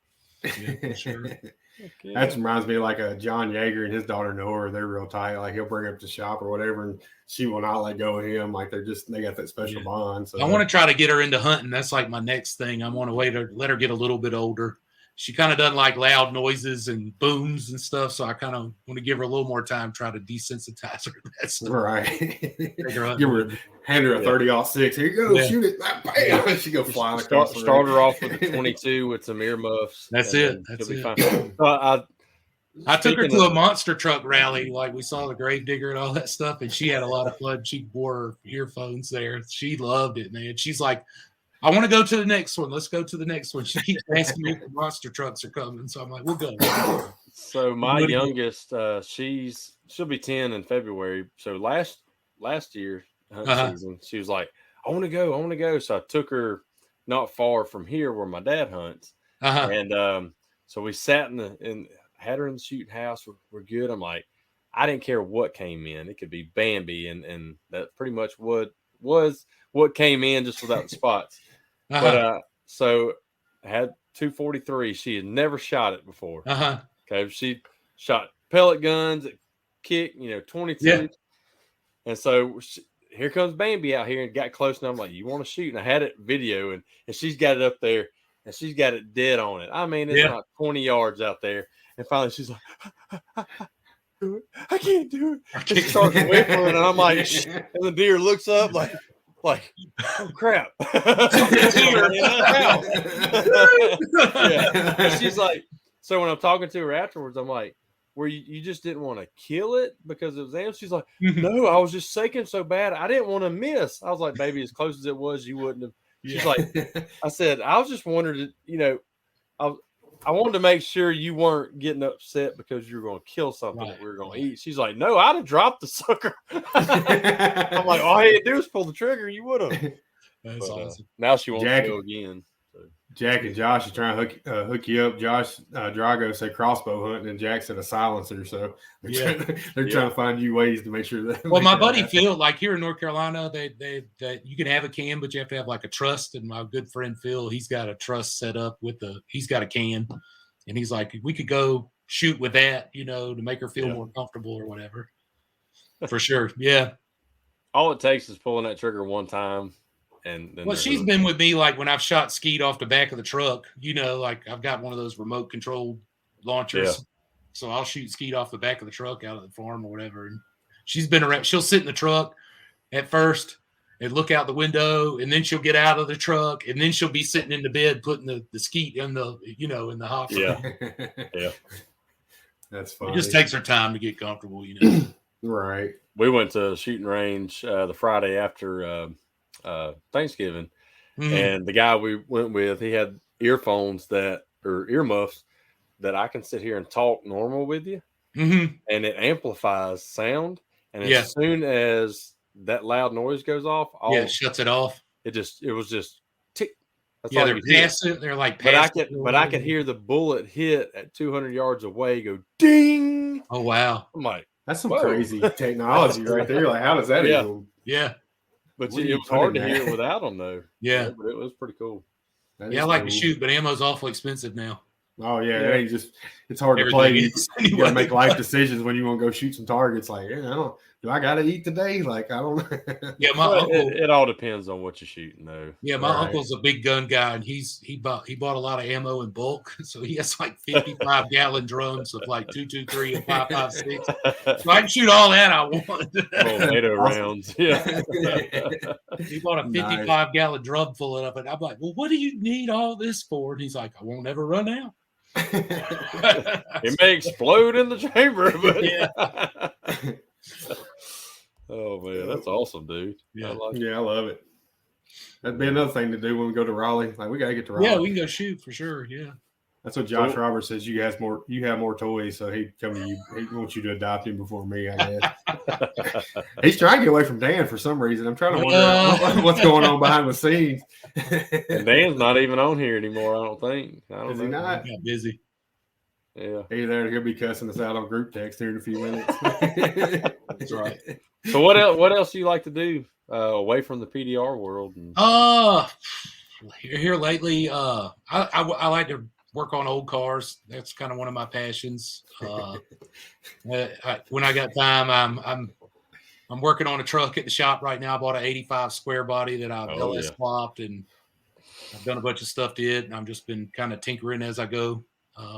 Yeah, for sure. Okay. That reminds me of like a John Yeager and his daughter Nora. They're real tight. Like he'll bring her up to shop or whatever, and she will not let go of him. Like they got that special bond. So I want to try to get her into hunting. That's like my next thing. I want to let her get a little bit older. She kind of doesn't like loud noises and booms and stuff, so I kind of want to give her a little more time, try to desensitize her to that stuff. Right. Hand her a 30-06. Here you go, shoot it. Bam! She go flying across the Start her off with a 22 with some earmuffs. That's it. I took her to a monster truck rally. Like we saw the Gravedigger and all that stuff, and she had a lot of fun. She wore her earphones there. She loved it, man. She's like, I want to go to the next one. Let's go to the next one. She keeps asking me if the monster trucks are coming. So I'm like, we'll go. So my youngest, she'll be 10 in February. So last year season, she was like, I want to go. So I took her not far from here where my dad hunts. And so we sat and had her in the shooting house. We're good. I'm like, I didn't care what came in. It could be Bambi. And that pretty much was what came in just without the spots. But so I had 243. She had never shot it before. Okay, she shot pellet guns at kick, 22. Yeah. And so here comes Bambi out here and got close. And I'm like, you want to shoot? And I had it video, and she's got it up there, and she's got it dead on it. I mean, it's not 20 yards out there. And finally, she's like, I can't do it. And she starts whimpering, and I'm like, and the deer looks up like, oh crap. Yeah. She's like, so when I'm talking to her afterwards, I'm like, where you just didn't want to kill it because it was animals? She's like, no, I was just shaking so bad. I didn't want to miss. I was like, baby, as close as it was, you wouldn't have. She's like, I said, I was just wondering, I wanted to make sure you weren't getting upset because you were going to kill something that we were going to eat. She's like, no, I'd have dropped the sucker. I'm like, all I had to do was pull the trigger. You would have. That's awesome. Now she wants to go again. So. Jack and Josh are trying to hook you up. Josh Drago said crossbow hunting, and Jack said a silencer. So they're trying to find you ways to make sure that. Well, my buddy Phil, like here in North Carolina, they you can have a can, but you have to have like a trust. And my good friend Phil, he's got a trust set up he's got a can, and he's like, we could go shoot with that, to make her feel more comfortable or whatever. For sure, yeah. All it takes is pulling that trigger one time. And then she's been with me like when I've shot skeet off the back of the truck, like I've got one of those remote controlled launchers. Yeah. So I'll shoot skeet off the back of the truck out of the farm or whatever. And she's been around. She'll sit in the truck at first and look out the window, and then she'll get out of the truck, and then she'll be sitting in the bed putting the skeet in the, in the hopper. Yeah. Yeah. That's funny. It just takes her time to get comfortable, Right. We went to a shooting range the Friday after Thanksgiving, and the guy we went with, he had earmuffs that I can sit here and talk normal with you, and it amplifies sound. And as soon as that loud noise goes off, it shuts it off. It was just tick. That's they're passive. They're like passive. But I could hear the bullet hit at 200 yards away go ding. Oh wow! I'm like, That's some Whoa. crazy technology right there. Like, how does that Yeah. even? Yeah. But What do it you was put hard in to hear that? it without them, though. Yeah. But it was pretty cool. That Yeah, is I like to cool. shoot, but ammo's awful expensive now. Oh yeah, Yeah. it ain't just it's hard to Everything play. is You anyway. gotta make life decisions when you want to go shoot some targets. Like, yeah, do I gotta eat today? Like, I don't know. Yeah, my But uncle. it all depends on what you're shooting, though. Yeah, my Right. uncle's a big gun guy, and he bought a lot of ammo in bulk. So he has like 55-gallon drums of like 223 and 5.56. So I can shoot all that I want. NATO rounds. Yeah. He bought a 55-gallon drum full of it. I'm like, well, what do you need all this for? And he's like, I won't ever run out. It may explode in the chamber, but Yeah. Oh man, that's awesome, dude. Yeah. I love it. That'd be another thing to do when we go to Raleigh. Like, we gotta get to Raleigh. Yeah, we can go shoot for sure. Yeah. That's what Josh Roberts says. You have more toys, so he'd come to you. He wants you to adopt him before me, I guess. He's trying to get away from Dan for some reason. I'm trying to wonder what's going on behind the scenes. And Dan's not even on here anymore, I don't think. Is he not? He got busy. Yeah. He'll be cussing us out on group text here in a few minutes. That's right. So what else do you like to do away from the PDR world? Here lately, I like to work on old cars. That's kind of one of my passions. When I got time, I'm working on a truck at the shop right now. I bought an 85 square body that I've LS swapped, and I've done a bunch of stuff to it. And I've just been kind of tinkering as I go,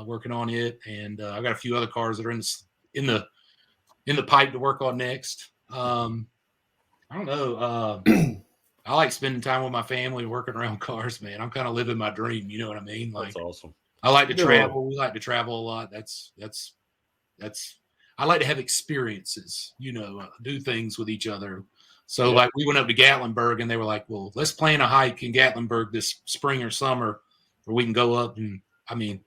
working on it. And I got a few other cars that are in the pipe to work on next. I don't know. I like spending time with my family, working around cars, man. I'm kind of living my dream. You know what I mean? Like, that's awesome. I like to travel. We like to travel a lot. That's. I like to have experiences. Do things with each other. So, like, we went up to Gatlinburg, and they were like, "Well, let's plan a hike in Gatlinburg this spring or summer, where we can go up." And I mean,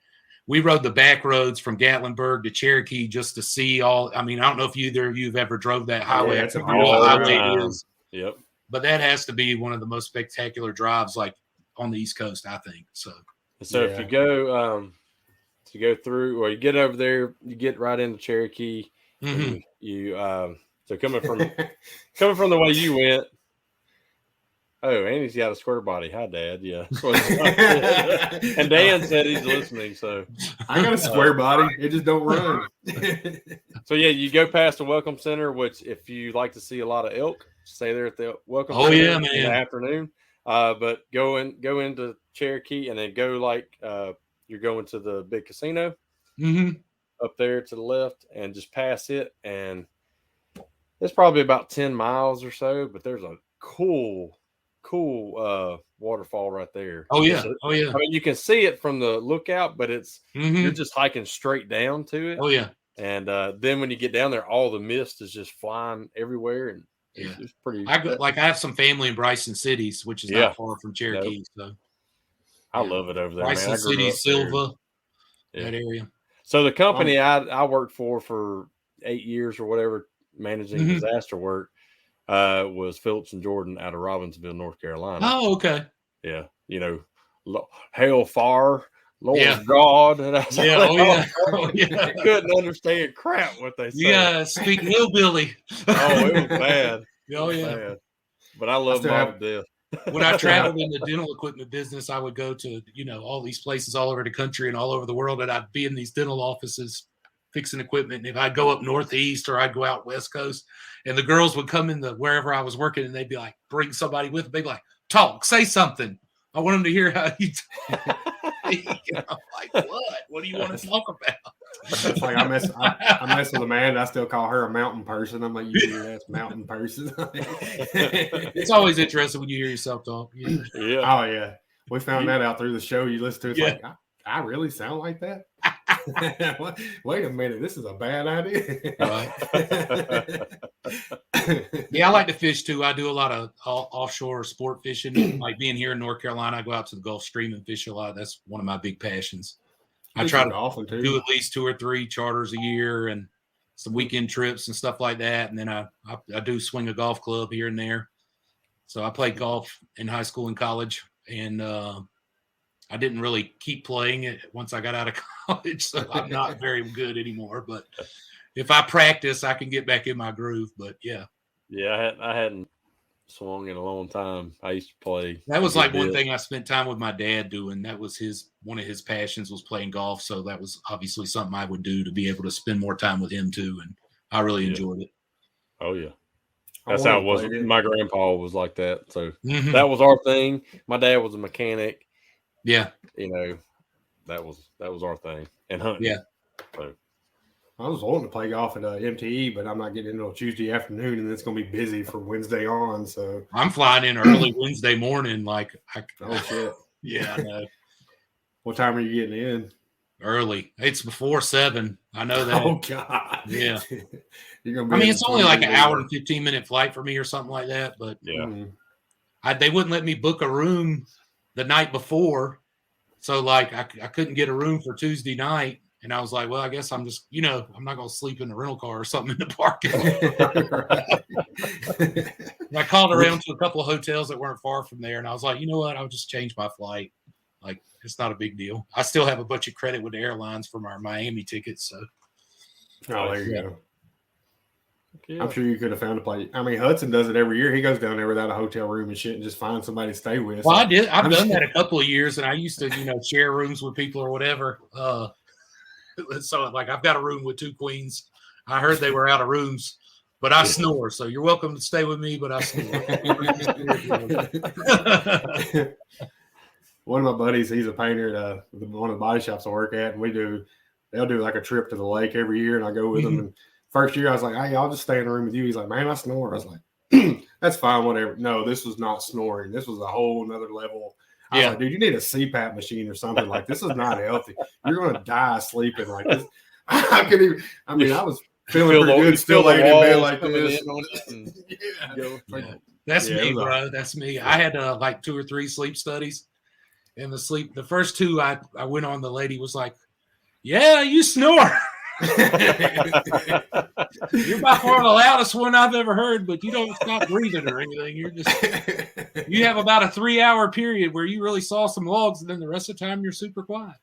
we rode the back roads from Gatlinburg to Cherokee just to see all. I mean, I don't know if either of you have ever drove that highway. Yeah, it's a I don't know what highway time. it is. Yep. But that has to be one of the most spectacular drives, like on the East Coast, I think. So if you go through, or you get over there, you get right into Cherokee. mm-hmm. So coming from the way you went. Oh, Andy's got a square body. Hi, Dad. Yeah. And Dan said he's listening. So I got a square body. It just don't run. So yeah, you go past the Welcome Center, which if you like to see a lot of elk, stay there at the Welcome Center in the afternoon. But go into Cherokee and then go you're going to the big casino up there to the left and just pass it. And it's probably about 10 miles or so, but there's a cool waterfall right there. Oh yeah. I mean, you can see it from the lookout, but it's you're just hiking straight down to it. Oh yeah. And then when you get down there, all the mist is just flying everywhere, and it's pretty. I have some family in Bryson Cities, which is not far from Cherokee. So I love it over there, Bryson man. City, Silva, that area. So the company I worked for 8 years or whatever, managing disaster work, was Phillips and Jordan out of Robbinsville, North Carolina. Oh, okay. Yeah, hellfire. Lord God, and I was I couldn't understand crap what they said. Yeah, speak hillbilly. It was bad. Bad. But I love Mom to death. When I traveled in the dental equipment business, I would go to all these places all over the country and all over the world, and I'd be in these dental offices fixing equipment. And if I'd go up northeast or I'd go out west coast, and the girls would come in wherever I was working, and they'd be like, bring somebody with them. They'd be like, talk, say something. I want them to hear how you. I'm like, what? What do you want to talk about? It's like I mess with Amanda. I still call her a mountain person. I'm like, you hear that mountain person? It's always interesting when you hear yourself talk. Yeah. Oh yeah. We found that out through the show you listen to. It's like, I really sound like that? Wait a minute, this is a bad idea. Yeah, I like to fish too. I do a lot of offshore sport fishing. Like being here in North Carolina, I go out to the Gulf Stream and fish a lot. That's one of my big passions. I try to do at least 2 or 3 charters a year and some weekend trips and stuff like that. And then I do swing a golf club here and there. So I played golf in high school and college, and I didn't really keep playing it once I got out of college, so I'm not very good anymore. But if I practice, I can get back in my groove. But yeah. Yeah, I hadn't swung in a long time. I used to play. That was a good like one bit. thing I spent time with my dad doing. That was one of his passions was playing golf. So that was obviously something I would do to be able to spend more time with him too. And I really enjoyed it. Oh yeah. That's how it was. My grandpa was like that. So Mhm. that was our thing. My dad was a mechanic. Yeah. You know, that was our thing. And hunting. Yeah. So. I was wanting to play golf at MTE, but I'm not getting until Tuesday afternoon, and it's going to be busy from Wednesday on. So I'm flying in early Wednesday morning. Like, oh shit, yeah, I know. What time are you getting in? Early. It's before 7. I know that. Oh god, yeah. You're gonna be. I mean, it's only like an hour and 15-minute flight for me or something like that. But yeah, they wouldn't let me book a room the night before, so like I couldn't get a room for Tuesday night. And I was like, well, I guess I'm just, I'm not going to sleep in a rental car or something in the parking lot. I called around to a couple of hotels that weren't far from there. And I was like, you know what? I'll just change my flight. Like, it's not a big deal. I still have a bunch of credit with the airlines from our Miami tickets. So, there you go. Yeah. I'm sure you could have found a place. I mean, Hudson does it every year. He goes down there without a hotel room and shit and just finds somebody to stay with. Well, I did. I've done that a couple of years, and I used to, share rooms with people or whatever. So, like, I've got a room with 2 queens. I heard they were out of rooms, but I snore. So you're welcome to stay with me, but I snore. One of my buddies, he's a painter at one of the body shops I work at, and they'll do like a trip to the lake every year, and I go with them. And first year, I was like, hey, I'll just stay in the room with you. He's like, man, I snore. I was like, that's fine, whatever. No, this was not snoring. This was a whole nother level. I was like, dude, you need a CPAP machine or something. Like, this is not healthy. You're going to die sleeping like this. I was feeling pretty good still laying in bed like this. That's me, bro. That's me. I had like 2 or 3 sleep studies. And the first 2 I went on, the lady was like, yeah, you snore. You're by far the loudest one I've ever heard, but you don't stop breathing or anything. You have about a 3-hour period where you really saw some logs, and then the rest of the time you're super quiet.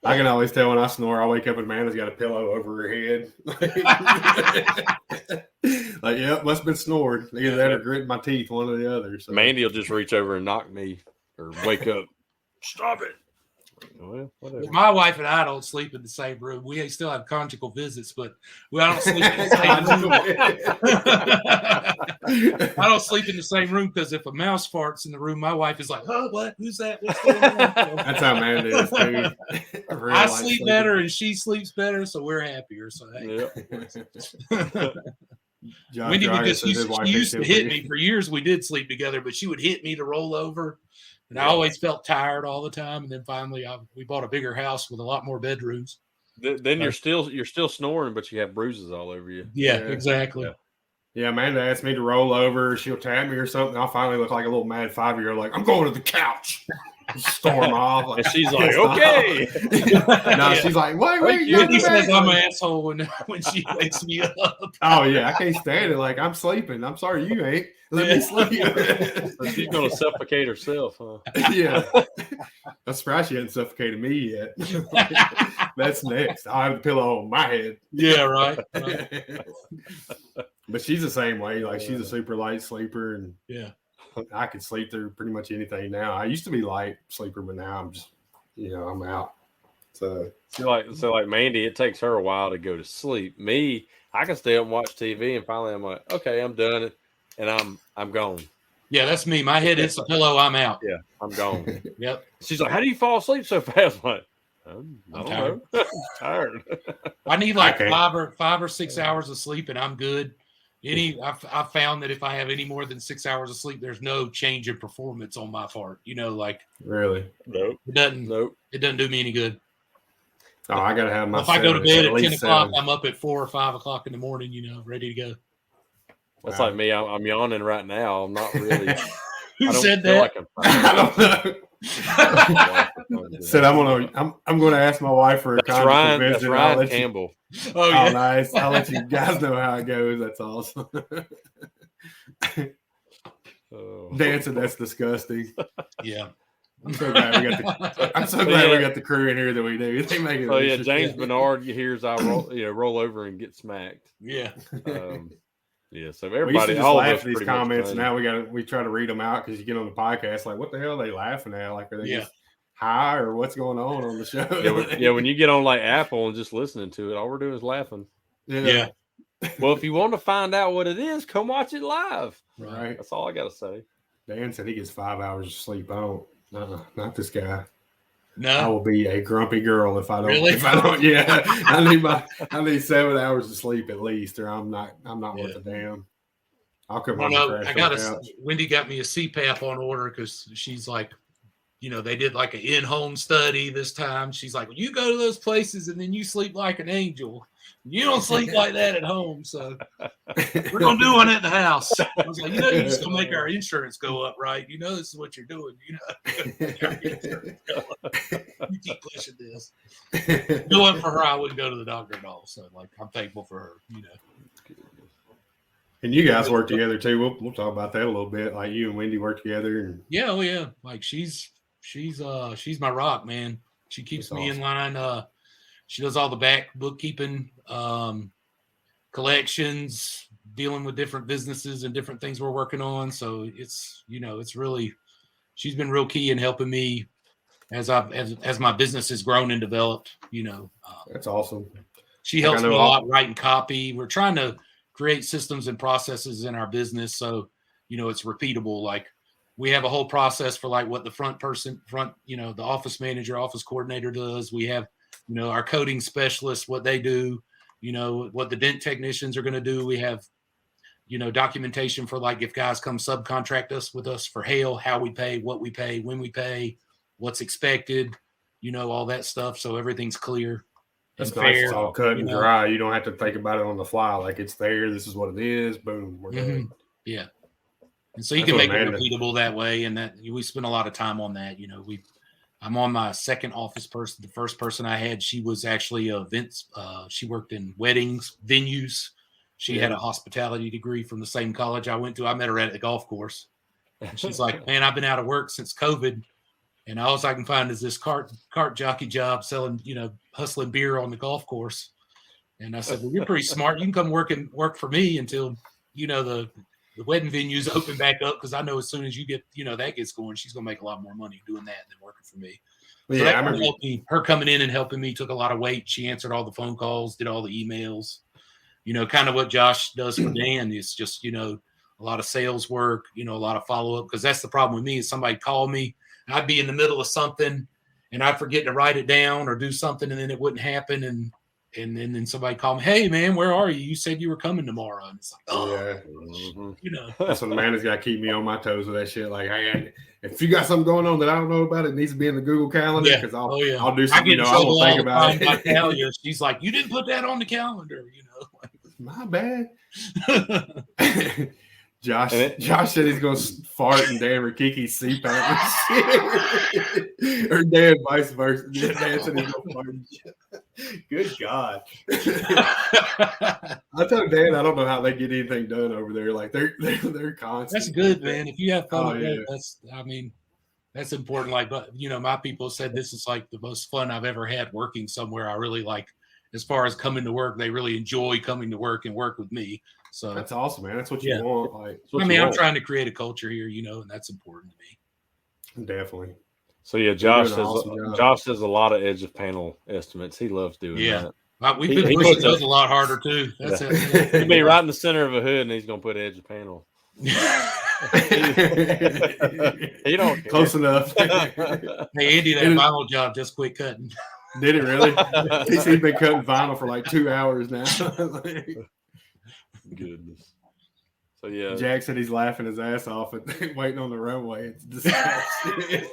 I can always tell when I snore. I wake up and Amanda's got a pillow over her head. Like, yep, must have been snoring. Either that or gritting my teeth, one or the other. So. Mandy will just reach over and knock me or wake up. Stop it. Well, whatever. My wife and I don't sleep in the same room. We still have conjugal visits, but I don't sleep in the same room. I don't sleep in the same room because if a mouse farts in the room, my wife is like, "Oh, what? Who's that? What's going on?" That's how Amanda is too. I sleep better and she sleeps better, so we're happier. So hey. Wendy would just she used to hit me for years. We did sleep together, but she would hit me to roll over. And I always felt tired all the time. And then finally, we bought a bigger house with a lot more bedrooms. Then you're still snoring, but you have bruises all over you. Yeah, exactly. Yeah, Amanda asked me to roll over. She'll tap me or something. I'll finally look like a little mad 5-year-old, like, I'm going to the couch. Storm off. Like, and she's like, okay. No, she's like, wait. She says I'm an asshole when she wakes me up. Oh, yeah. I can't stand it. Like, I'm sleeping. I'm sorry you ain't. Let me sleep. She's going to suffocate herself, huh? Yeah. I'm surprised she hasn't suffocated me yet. That's next. I'll have the pillow on my head. Yeah, right. But she's the same way. Like, she's a super light sleeper. And I can sleep through pretty much anything now. I used to be light sleeper, but now I'm just, I'm out. So like Mandy, it takes her a while to go to sleep. Me, I can stay up and watch TV, and finally I'm like, okay, I'm done, and I'm gone. Yeah, that's me. My head hits the pillow, I'm out. Yeah, I'm gone. Yep. She's like, how do you fall asleep so fast? I'm like, I'm tired. Tired. I need like 5 or 6 hours of sleep, and I'm good. I've found that if I have any more than 6 hours of sleep, there's no change in performance on my part. Like really, nope. It doesn't do me any good. Oh, I gotta have my. If I go to bed at 10 o'clock, I'm up at 4 or 5 o'clock in the morning. Ready to go. That's like me. I'm yawning right now. I'm not really. Who said that? Like I don't know. Said I'm gonna ask my wife for a conjugal visit. That's Ryan Campbell. Oh, yeah. Nice. I'll let you guys know how it goes. That's awesome. Oh. Dancing, that's disgusting. Yeah. I'm so glad we got the crew in here that we do. They make it. Oh yeah, James Bernard hears I roll over and get smacked. Yeah. Yeah, so We used to everybody, just all of laugh us at these pretty much comments, and funny. now we try to read them out because you get on the podcast like, what the hell are they laughing at? Like, are they Yeah. just high or what's going on the show? when you get on like Apple and just listening to it, all we're doing is laughing. Yeah. Well, if you want to find out what it is, come watch it live. Right. That's all I got to say. Dan said he gets 5 hours of sleep. I don't. Not this guy. No. I will be a grumpy girl if I don't. Really? If I don't, yeah. I need 7 hours of sleep at least, or I'm not worth a damn. I'll come home and crash. Wendy got me a CPAP on order because she's like, they did like an in-home study this time. She's like, well, you go to those places and then you sleep like an angel. You don't sleep like that at home. So we're going to do one at the house. I was like, you're just going to make our insurance go up, right? This is what you're doing. You keep pushing this. If it wasn't for her, I wouldn't go to the doctor at all. So like, I'm thankful for her, And you guys work together too. We'll talk about that a little bit. Like you and Wendy work together. And yeah. Like she's my rock, man. She keeps me in line. She does all the back bookkeeping, collections, dealing with different businesses and different things we're working on. So it's really, she's been real key in helping me as my business has grown and developed. That's awesome. She helps me a lot writing copy. We're trying to create systems and processes in our business so it's repeatable. Like we have a whole process for like what the the office manager, office coordinator does. We have our coding specialists, what they do, what the dent technicians are going to do. We have documentation for like if guys come subcontract us with us for hail, how we pay, what we pay, when we pay, what's expected, all that stuff, so everything's clear. That's nice. It's all cut and dry. You don't have to think about it on the fly. Like it's there. This is what it is. Boom. We're done. Yeah. And so you can make it repeatable that way. And that we spend a lot of time on that. I'm on my second office person. The first person I had, she was actually a Vince. She worked in weddings, venues. She had a hospitality degree from the same college I went to. I met her at the golf course. And she's like, man, I've been out of work since COVID. And all I can find is this cart jockey job selling, hustling beer on the golf course. And I said, well, you're pretty smart. You can come work for me until, the wedding venues open back up. Cause I know as soon as you get, that gets going, she's going to make a lot more money doing that than working for me. So yeah, that kind of helped me. Her coming in and helping me took a lot of weight. She answered all the phone calls, did all the emails, kind of what Josh does for Dan is just, a lot of sales work, a lot of follow-up. Cause that's the problem with me is somebody called me. I'd be in the middle of something and I'd forget to write it down or do something and then it wouldn't happen. And then somebody called me, hey man, where are you? You said you were coming tomorrow. And it's like, That's when the man has got to keep me on my toes with that shit. Like, hey, if you got something going on that I don't know about, it needs to be in the Google Calendar because I'll do something. I won't think about it. She's like, you didn't put that on the calendar. My bad. Josh said he's going to fart in Dan Rikiki's CPAP. Or Dan vice versa. Dan said he's going to fart. Good God. I told Dan, I don't know how they get anything done over there. Like they're constant. That's good, man. If you have fun with that, that's important. Like, but my people said this is like the most fun I've ever had working somewhere. I really like, as far as coming to work, they really enjoy coming to work and work with me. So that's awesome, man. That's what you want. Like, I'm trying to create a culture here, and that's important to me. Definitely. So yeah, Josh does a lot of edge of panel estimates. He loves doing that. We've been pushing those a lot harder too. That's it. He'll be right in the center of a hood, and he's gonna put edge of panel. He don't close enough. Hey Andy, that vinyl job just quit cutting. Did it really? He's been cutting vinyl for like 2 hours now. Goodness. So yeah, Jack said he's laughing his ass off and waiting on the runway. It's disgusting.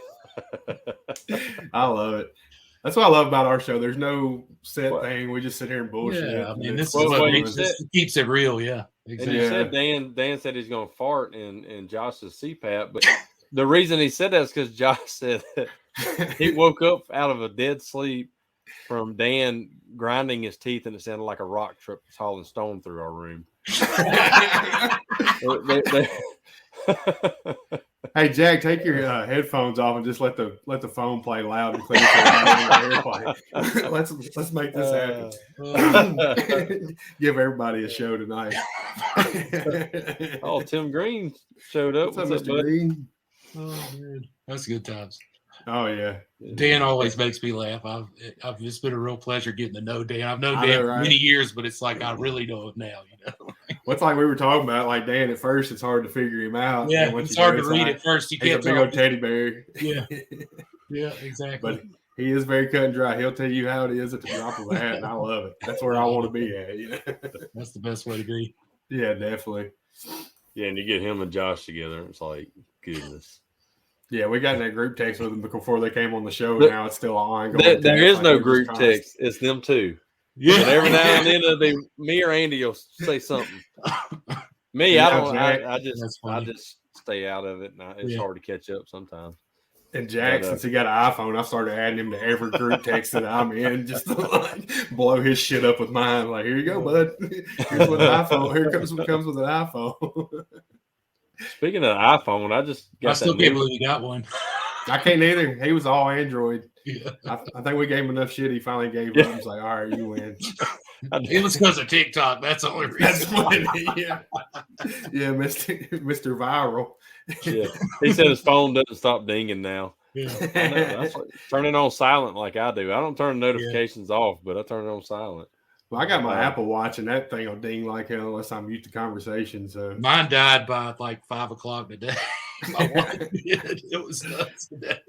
I love it. That's what I love about our show. There's no set thing. We just sit here and bullshit. Yeah, I mean, this keeps it real. Yeah, exactly. And you said Dan said he's going to fart in Josh's CPAP, but the reason he said that is because Josh said that he woke up out of a dead sleep from Dan grinding his teeth, and it sounded like a rock truck was hauling stone through our room. Hey Jack, take your headphones off and just let the phone play loud and clear. Let's make this happen. Give everybody a show tonight. Oh, Tim Green showed up. What's up, Mr. Green? Oh man, that's good times. Oh yeah, Dan always makes me laugh. It's been a real pleasure getting to know Dan. I've known I Dan know, for right? many years, but it's like I really know him now. What's like we were talking about, like Dan. At first, it's hard to figure him out. Yeah, once it's you hard do, to read like, at first. You he's can't a big tell. old teddy bear. Yeah, yeah, exactly. But he is very cut and dry. He'll tell you how it is at the drop of a hat, and I love it. That's where I want to be at. You know? That's the best way to be. Yeah, definitely. Yeah, and you get him and Josh together, it's like goodness. Yeah, we got in that group text with them before they came on the show. But now it's still ongoing. There is like no group text. It's them two. Yeah, and every now and then it'll be me or Andy will say something. Me, Yeah, I don't. Jack. I just stay out of it. And it's hard to catch up sometimes. And Jack, since he got an iPhone, I started adding him to every group text that I'm in, just to like blow his shit up with mine. Like, here you go, bud. Here's what an iPhone. Here comes what comes with an iPhone. Speaking of iPhone, I still can't believe you got one. I can't either. He was all Android. Yeah. I think we gave him enough shit. He finally gave up. He's like, all right, you win. It was because of TikTok. That's the only reason. That's funny. Yeah, Mr. Viral. Yeah, he said his phone doesn't stop dinging now. Yeah. That's like, turn it on silent like I do. I don't turn notifications off, but I turn it on silent. Well, I got my Apple Watch, and that thing will ding like hell unless I'm mute to conversation. So mine died by like 5 o'clock today. My wife did. It was nuts today.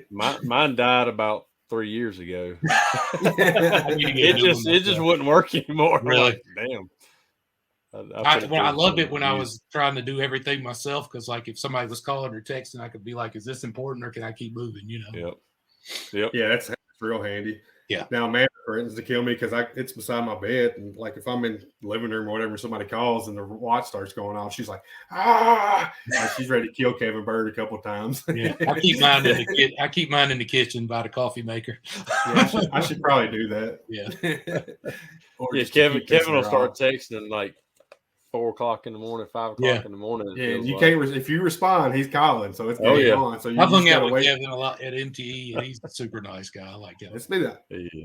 Mine died about 3 years ago. it just wouldn't work anymore. Really? Like, damn. I loved it when I was trying to do everything myself, because like if somebody was calling or texting, I could be like, "Is this important or can I keep moving?" You know. Yep. Yeah, that's real handy. Yeah. Now, man, threatens to kill me because it's beside my bed, and like if I'm in the living room or whatever, somebody calls and the watch starts going off, she's like, ah! Like she's ready to kill Kevin Bird a couple of times. Yeah, I keep mine in the kitchen by the coffee maker. Yeah, I should probably do that. Yeah. Or Kevin will start texting like 4 o'clock in the morning, 5 o'clock in the morning. Yeah, you can't. If you respond, he's calling, so it's on. So I've hung out with Kevin a lot at MTE, and he's a super nice guy. I like him. It's been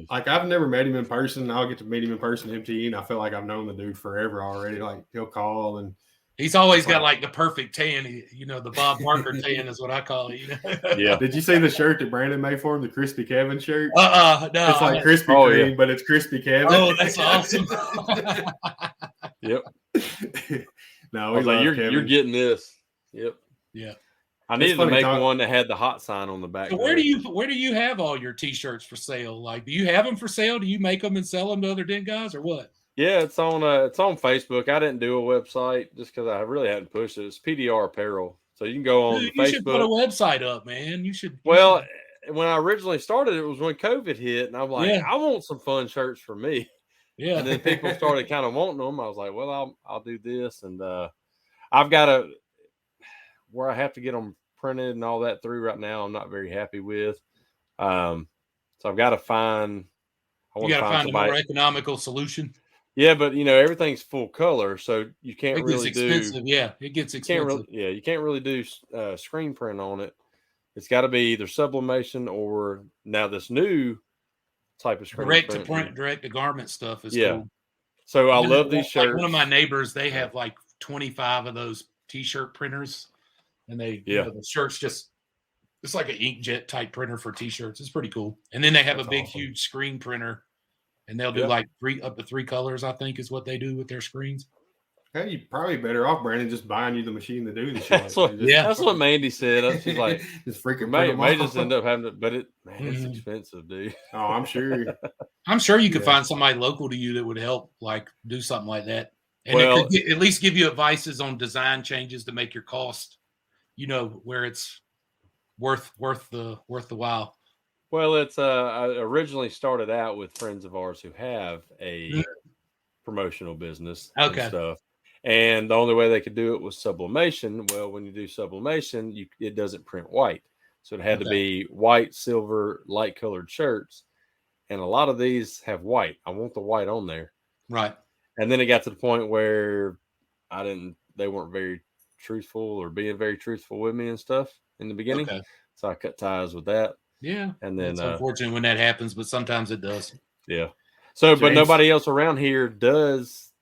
like I've never met him in person. I'll get to meet him in person at MTE, and I feel like I've known the dude forever already. Like he'll call, and he's always got like the perfect tan. The Bob Barker tan is what I call it. Yeah. Did you see the shirt that Brandon made for him? The Crispy Kevin shirt. No. It's like Krispy Kreme, but it's Crispy Kevin. Oh, that's awesome. Yep. No, you're getting this. Yep. Yeah. I needed to make one that had the hot sign on the back. So where do you have all your t-shirts for sale? Like, do you have them for sale? Do you make them and sell them to other dent guys or what? Yeah, it's on Facebook. I didn't do a website just because I really hadn't pushed it. It's PDR Apparel, so you can go on Facebook. You should put a website up, man. You should. Well, when I originally started, it was when COVID hit, and I'm like, I want some fun shirts for me. Yeah. And then people started kind of wanting them. I was like, well, I'll do this, and I've got where I have to get them printed and all that through right now. I'm not very happy with. So I've got to find. You got to find a more economical solution. Yeah, but everything's full color, so you can't really do. It gets expensive. You can't really do screen print on it. It's got to be either sublimation or now this new type of screen direct to print, direct to garment stuff is cool. So I love these shirts. Like one of my neighbors, they have like 25 of those t-shirt printers, and the shirts it's like an inkjet type printer for t-shirts. It's pretty cool. And then they have a big, huge screen printer, and they'll do like up to 3 colors, I think, is what they do with their screens. Hey, you're probably better off, Brandon, just buying you the machine to do the shit. That's what Mandy said. She's like, just freaking may just end up having to, but it's expensive, dude. Oh, I'm sure. I'm sure you could find somebody local to you that would help, like, do something like that. And it could at least give you advices on design changes to make your cost, where it's worth the while. Well, it's I originally started out with friends of ours who have a promotional business and stuff. And the only way they could do it was sublimation. Well, when you do sublimation, it doesn't print white. So it had to be white, silver, light colored shirts. And a lot of these have white. I want the white on there. Right. And then it got to the point where they weren't very truthful or being very truthful with me and stuff in the beginning. Okay. So I cut ties with that. Yeah. And then it's unfortunate when that happens, but sometimes it does. Yeah. So, but James- nobody else around here does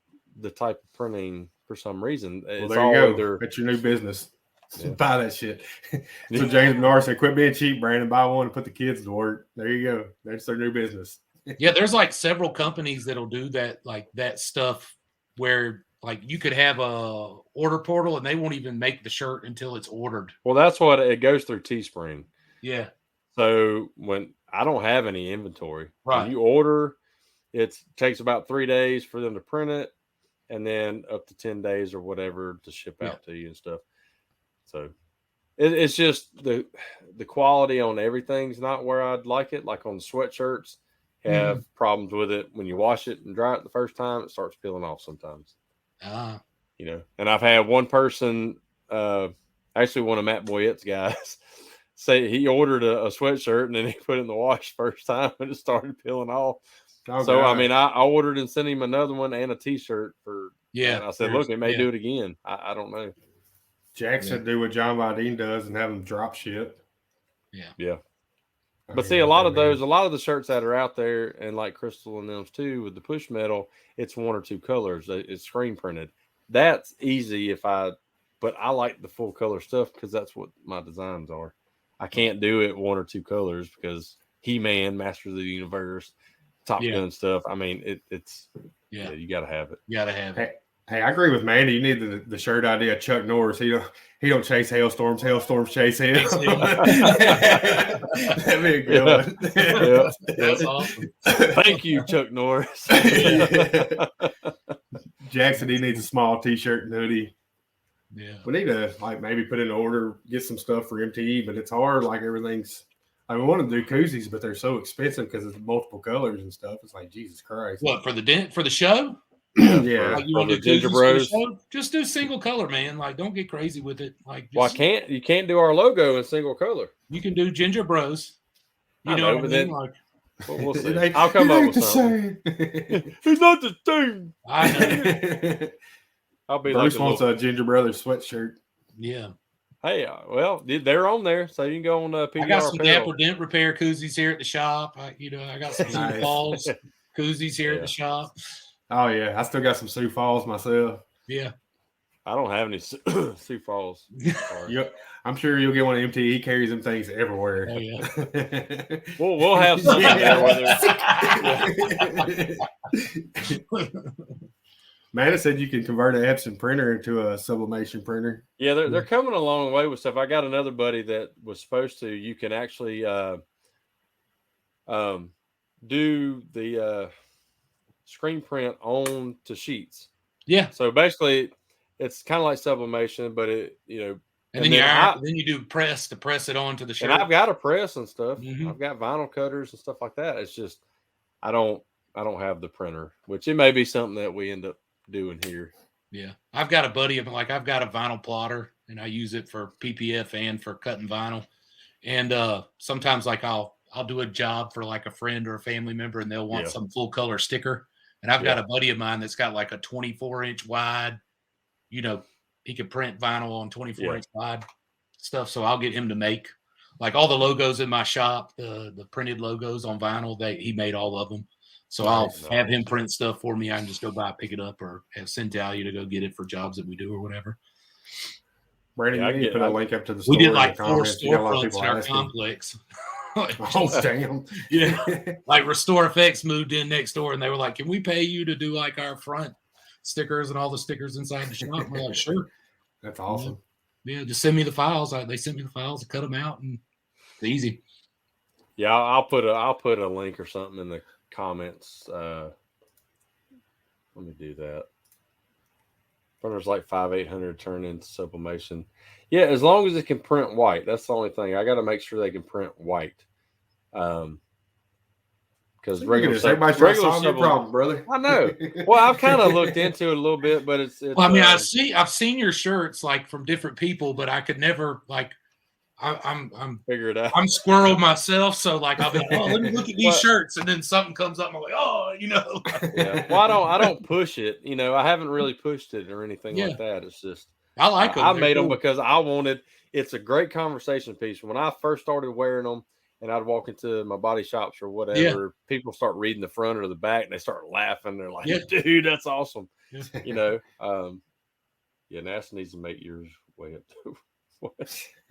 the type of printing for some reason. Well, It's there all you go. either That's your new business. Yeah. Buy that shit. So James Bernard said, "Quit being cheap, Brandon. Buy one and put the kids to work." There you go. That's their new business. Yeah, there's like several companies that'll do that, like that stuff where like you could have a order portal and they won't even make the shirt until it's ordered. Well, that's what it goes through Teespring. Yeah. So when I don't have any inventory, Right. when you order, it takes about 3 days for them to print it, and then up to 10 days or whatever to ship out to you and stuff. So it's just the quality on everything's not where I'd like it. Like on the sweatshirts, have problems with it. When you wash it and dry it the first time, it starts peeling off sometimes. You know, and I've had one person, actually one of Matt Boyette's guys, say he ordered a sweatshirt and then he put it in the wash first time and it started peeling off. Oh, So, God. I mean, I ordered and sent him another one and a t-shirt for, and I said, look, it may do it again. I don't know. Jackson do what John Vidine does and have them drop ship. Yeah. But see, a lot of the shirts that are out there, and like Crystal and them too, with the push metal, it's 1 or 2 colors. It's screen printed. That's easy but I like the full color stuff because that's what my designs are. I can't do it 1 or 2 colors because He-Man, Masters of the Universe, Top Gun stuff. I mean, it's you got to have it. You got to have it. Hey, I agree with Mandy. You need the shirt idea of Chuck Norris. He don't chase hailstorms. Hailstorms chase him. That'd be a good one. Yeah. That's awesome. Thank you, Chuck Norris. Jackson, he needs a small T-shirt and hoodie. Yeah. We need to maybe put in an order, get some stuff for MTE, but it's hard. Like everything's. I mean, we want to do koozies, but they're so expensive because it's multiple colors and stuff. It's like Jesus Christ. What for the show? Yeah. Like you want to do Ginger koozies Bros. for the show? Just do single color, man. Like don't get crazy with it. Like Well, you can't do our logo in single color. You can do Ginger Bros. You know what I mean? Like we'll see. I'll come up with something. He's not the same. I know. I'll be Bruce wants a Ginger Brothers sweatshirt. Yeah. Hey, well, they're on there, so you can go on PBR. I got some Dapper Dent Repair koozies here at the shop. I got some Sioux Falls koozies here at the shop. Oh yeah, I still got some Sioux Falls myself. Yeah. I don't have any Sioux Falls. Yep. I'm sure you'll get one of MTE. He carries them things everywhere. Oh yeah. we'll have some there. Amanda said you can convert an Epson printer into a sublimation printer. Yeah, they're coming a long way with stuff. I got another buddy that was supposed to. You can actually do the screen print on to sheets. Yeah. So basically, it's kind of like sublimation, but it And then you do press to press it onto the shirt. And I've got a press and stuff. Mm-hmm. I've got vinyl cutters and stuff like that. It's just I don't have the printer, which it may be something that we end up doing here. Yeah. I've got a buddy of I've got a vinyl plotter and I use it for PPF and for cutting vinyl. And sometimes I'll do a job for like a friend or a family member and they'll want some full color sticker. And I've got a buddy of mine that's got like a 24-inch wide, he can print vinyl on 24-inch wide stuff. So I'll get him to make like all the logos in my shop, the printed logos on vinyl. He made all of them. So I'll have him print stuff for me. I can just go by, pick it up, or send Talia to go get it for jobs that we do or whatever. Brandon, you need to put a link up to the store. We did like 4 storefronts in our complex. Oh, damn. Yeah. Like Restore Effects moved in next door and they were like, can we pay you to do like our front stickers and all the stickers inside the shop? We're like, sure. That's awesome. Yeah, just send me the files. They sent me the files, I cut them out, and it's easy. Yeah, I'll put a link or something in the comments. Let me do that. Printer's like 5,800 turn into sublimation. Yeah, as long as it can print white. That's the only thing. I got to make sure they can print white. Because everybody's trying to solve your problem, brother. I know. Well, I've kind of looked into it a little bit, but it's well, I mean, I've seen your shirts like from different people, but I could never like. I'm figure it out. I'm squirrel myself, so like I'll be like, oh, let me look at these shirts, and then something comes up, and I'm like, oh, Yeah. Well, I don't push it. I haven't really pushed it or anything like that. It's just I like them. I made them because I wanted. It's a great conversation piece. When I first started wearing them, and I'd walk into my body shops or whatever, people start reading the front or the back, and they start laughing. They're like, "Dude, that's awesome!" Yeah. You know. NASA needs to make yours way up too.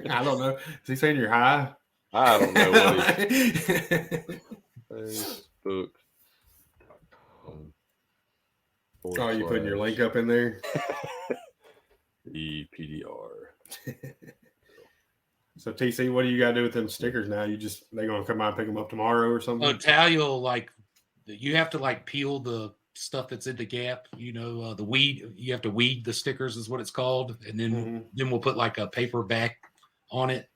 I don't know. Is he saying you're high? I don't know what he's Facebook. Oh, you putting your link up in there? The PDR. So TC, what do you got to do with them stickers now? They gonna come out and pick them up tomorrow or something? Oh, Talia, you have to peel the stuff that's in the gap. The weed. You have to weed the stickers is what it's called, and then we'll put a paper back on it,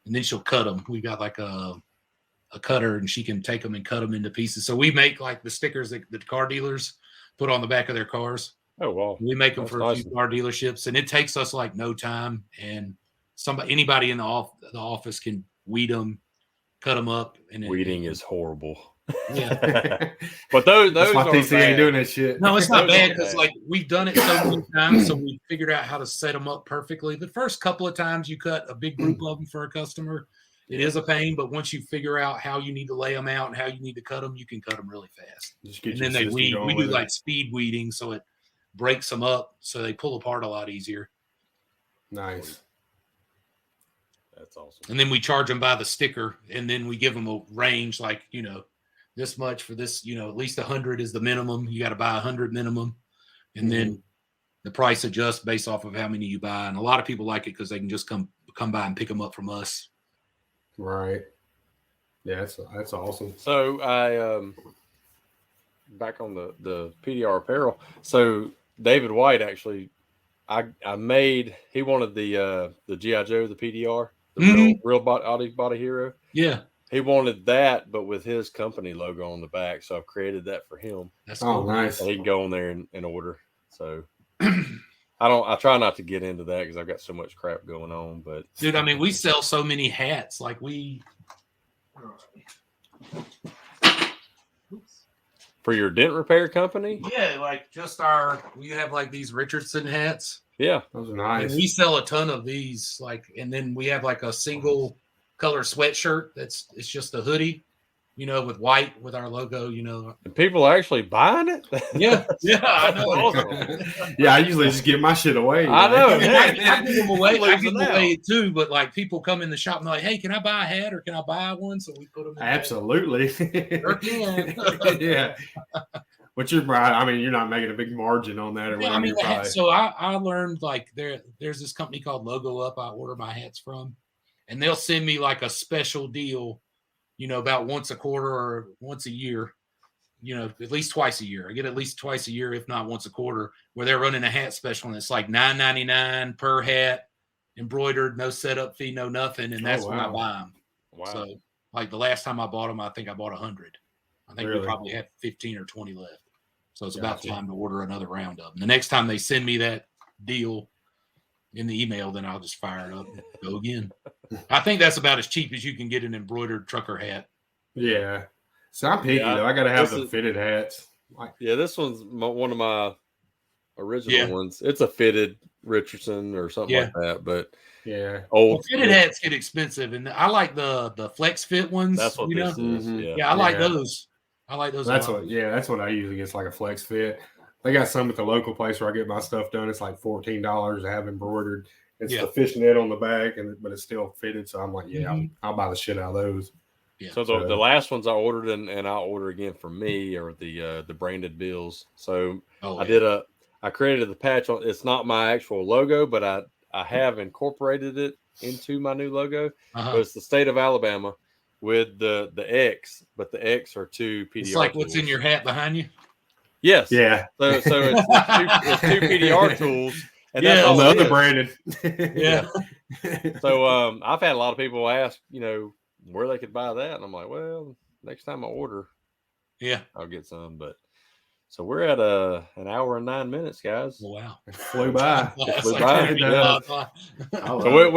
and then she'll cut them. We got a cutter, and she can take them and cut them into pieces. So we make the stickers that the car dealers put on the back of their cars. Oh wow! We make them for a few car dealerships, and it takes us no time. And anybody in the office can weed them, cut them up. And weeding is horrible. Yeah, but those That's why TC bad. ain't doing that shit. No, it's not bad because we've done it so many times, so we figured out how to set them up perfectly. The first couple of times you cut a big group of them for a customer, it is a pain. But once you figure out how you need to lay them out and how you need to cut them, you can cut them really fast. And then they weed. We do speed weeding, so it breaks them up, so they pull apart a lot easier. Nice. That's awesome. And then we charge them by the sticker, and then we give them a range, this much for this. At least 100 is the minimum. You got to buy 100 minimum, and then the price adjusts based off of how many you buy. And a lot of people like it because they can just come by and pick them up from us. Right. Yeah, that's awesome. So I back on the PDR apparel. So David White actually, I made. He wanted the G.I. Joe, the PDR, the real body hero. Yeah. He wanted that, but with his company logo on the back. So I've created that for him. That's cool. Nice. So he can go on there and order. So I try not to get into that because I've got so much crap going on. But dude, we sell so many hats. for your dent repair company? Yeah, we have these Richardson hats. Yeah. Those are nice. And we sell a ton of these, and then we have a single color sweatshirt it's just a hoodie, with white with our logo, And people are actually buying it? Yeah, I know. Awesome. Yeah, I usually just give my shit away. I know. I give them away. I give them away too, but people come in the shop and they're like, "Hey, can I buy a hat or can I buy one?" So we put them in. Absolutely. Sure can. Yeah. But you're not making a big margin on that or whatever. So I learned there's this company called Logo Up I order my hats from, and they'll send me a special deal, about once a quarter or once a year, at least twice a year. I get at least twice a year, if not once a quarter, where they're running a hat special, and it's $9.99 per hat, embroidered, no setup fee, no nothing, and that's when I buy them. Wow. So the last time I bought them, I think I bought 100. I think Really? we probably have 15 or 20 left. So it's about time to order another round of them. The next time they send me that deal in the email, then I'll just fire it up and go again. I think that's about as cheap as you can get an embroidered trucker hat. Yeah. So I'm picky, though. I got to have the fitted hats. Yeah, this one's one of my original ones. It's a fitted Richardson or something like that, but fitted hats get expensive, and I like the flex fit ones. That's what this is. Yeah, I like those. I like those. That's what I usually get. It's a flex fit. They got some at the local place where I get my stuff done. It's $14 to have embroidered. It's the fishnet on the back, but it's still fitted. So I'm like, I'll buy the shit out of those. Yeah. So the last ones I ordered and I'll order again for me are the branded bills. So I created the patch on. It's not my actual logo, but I have incorporated it into my new logo. So it's the state of Alabama with the X, but the X are two PDR. It's like what's in your hat behind you. Yes. Yeah. So it's two PDR tools. And that's on the other branded. Yeah. So I've had a lot of people ask, where they could buy that, and I'm like, well, next time I order, I'll get some. But so we're at an hour and 9 minutes, guys. Wow, it flew by. So we're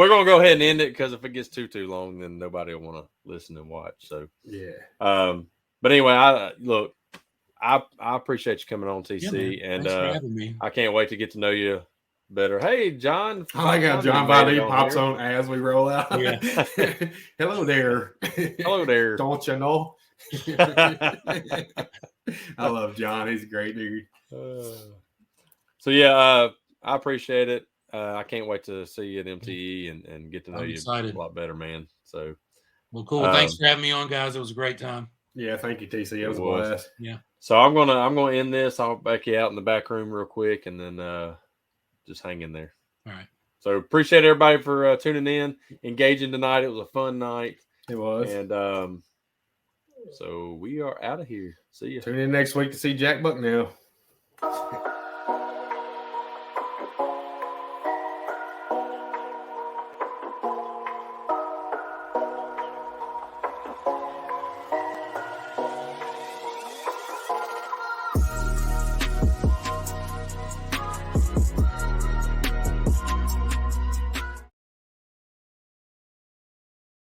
gonna go ahead and end it because if it gets too long, then nobody will want to listen and watch. So but anyway, I appreciate you coming on, TC, and thanks for having me. I can't wait to get to know you better. Hey, John. I like how John Valdez pops on as we roll out. Yeah. Hello there. Hello there. Don't you know? I love John. He's a great dude. So yeah, I appreciate it. I can't wait to see you at MTE and get to know you a lot better, man. So, well, cool. Thanks for having me on, guys. It was a great time. Yeah, thank you, TC. It was a blast. Yeah. So I'm gonna end this. I'll back you out in the back room real quick, and then just hang in there. All right. So appreciate everybody for tuning in, engaging tonight. It was a fun night. It was. And so we are out of here. See you. Tune in next week to see Jack Bucknell.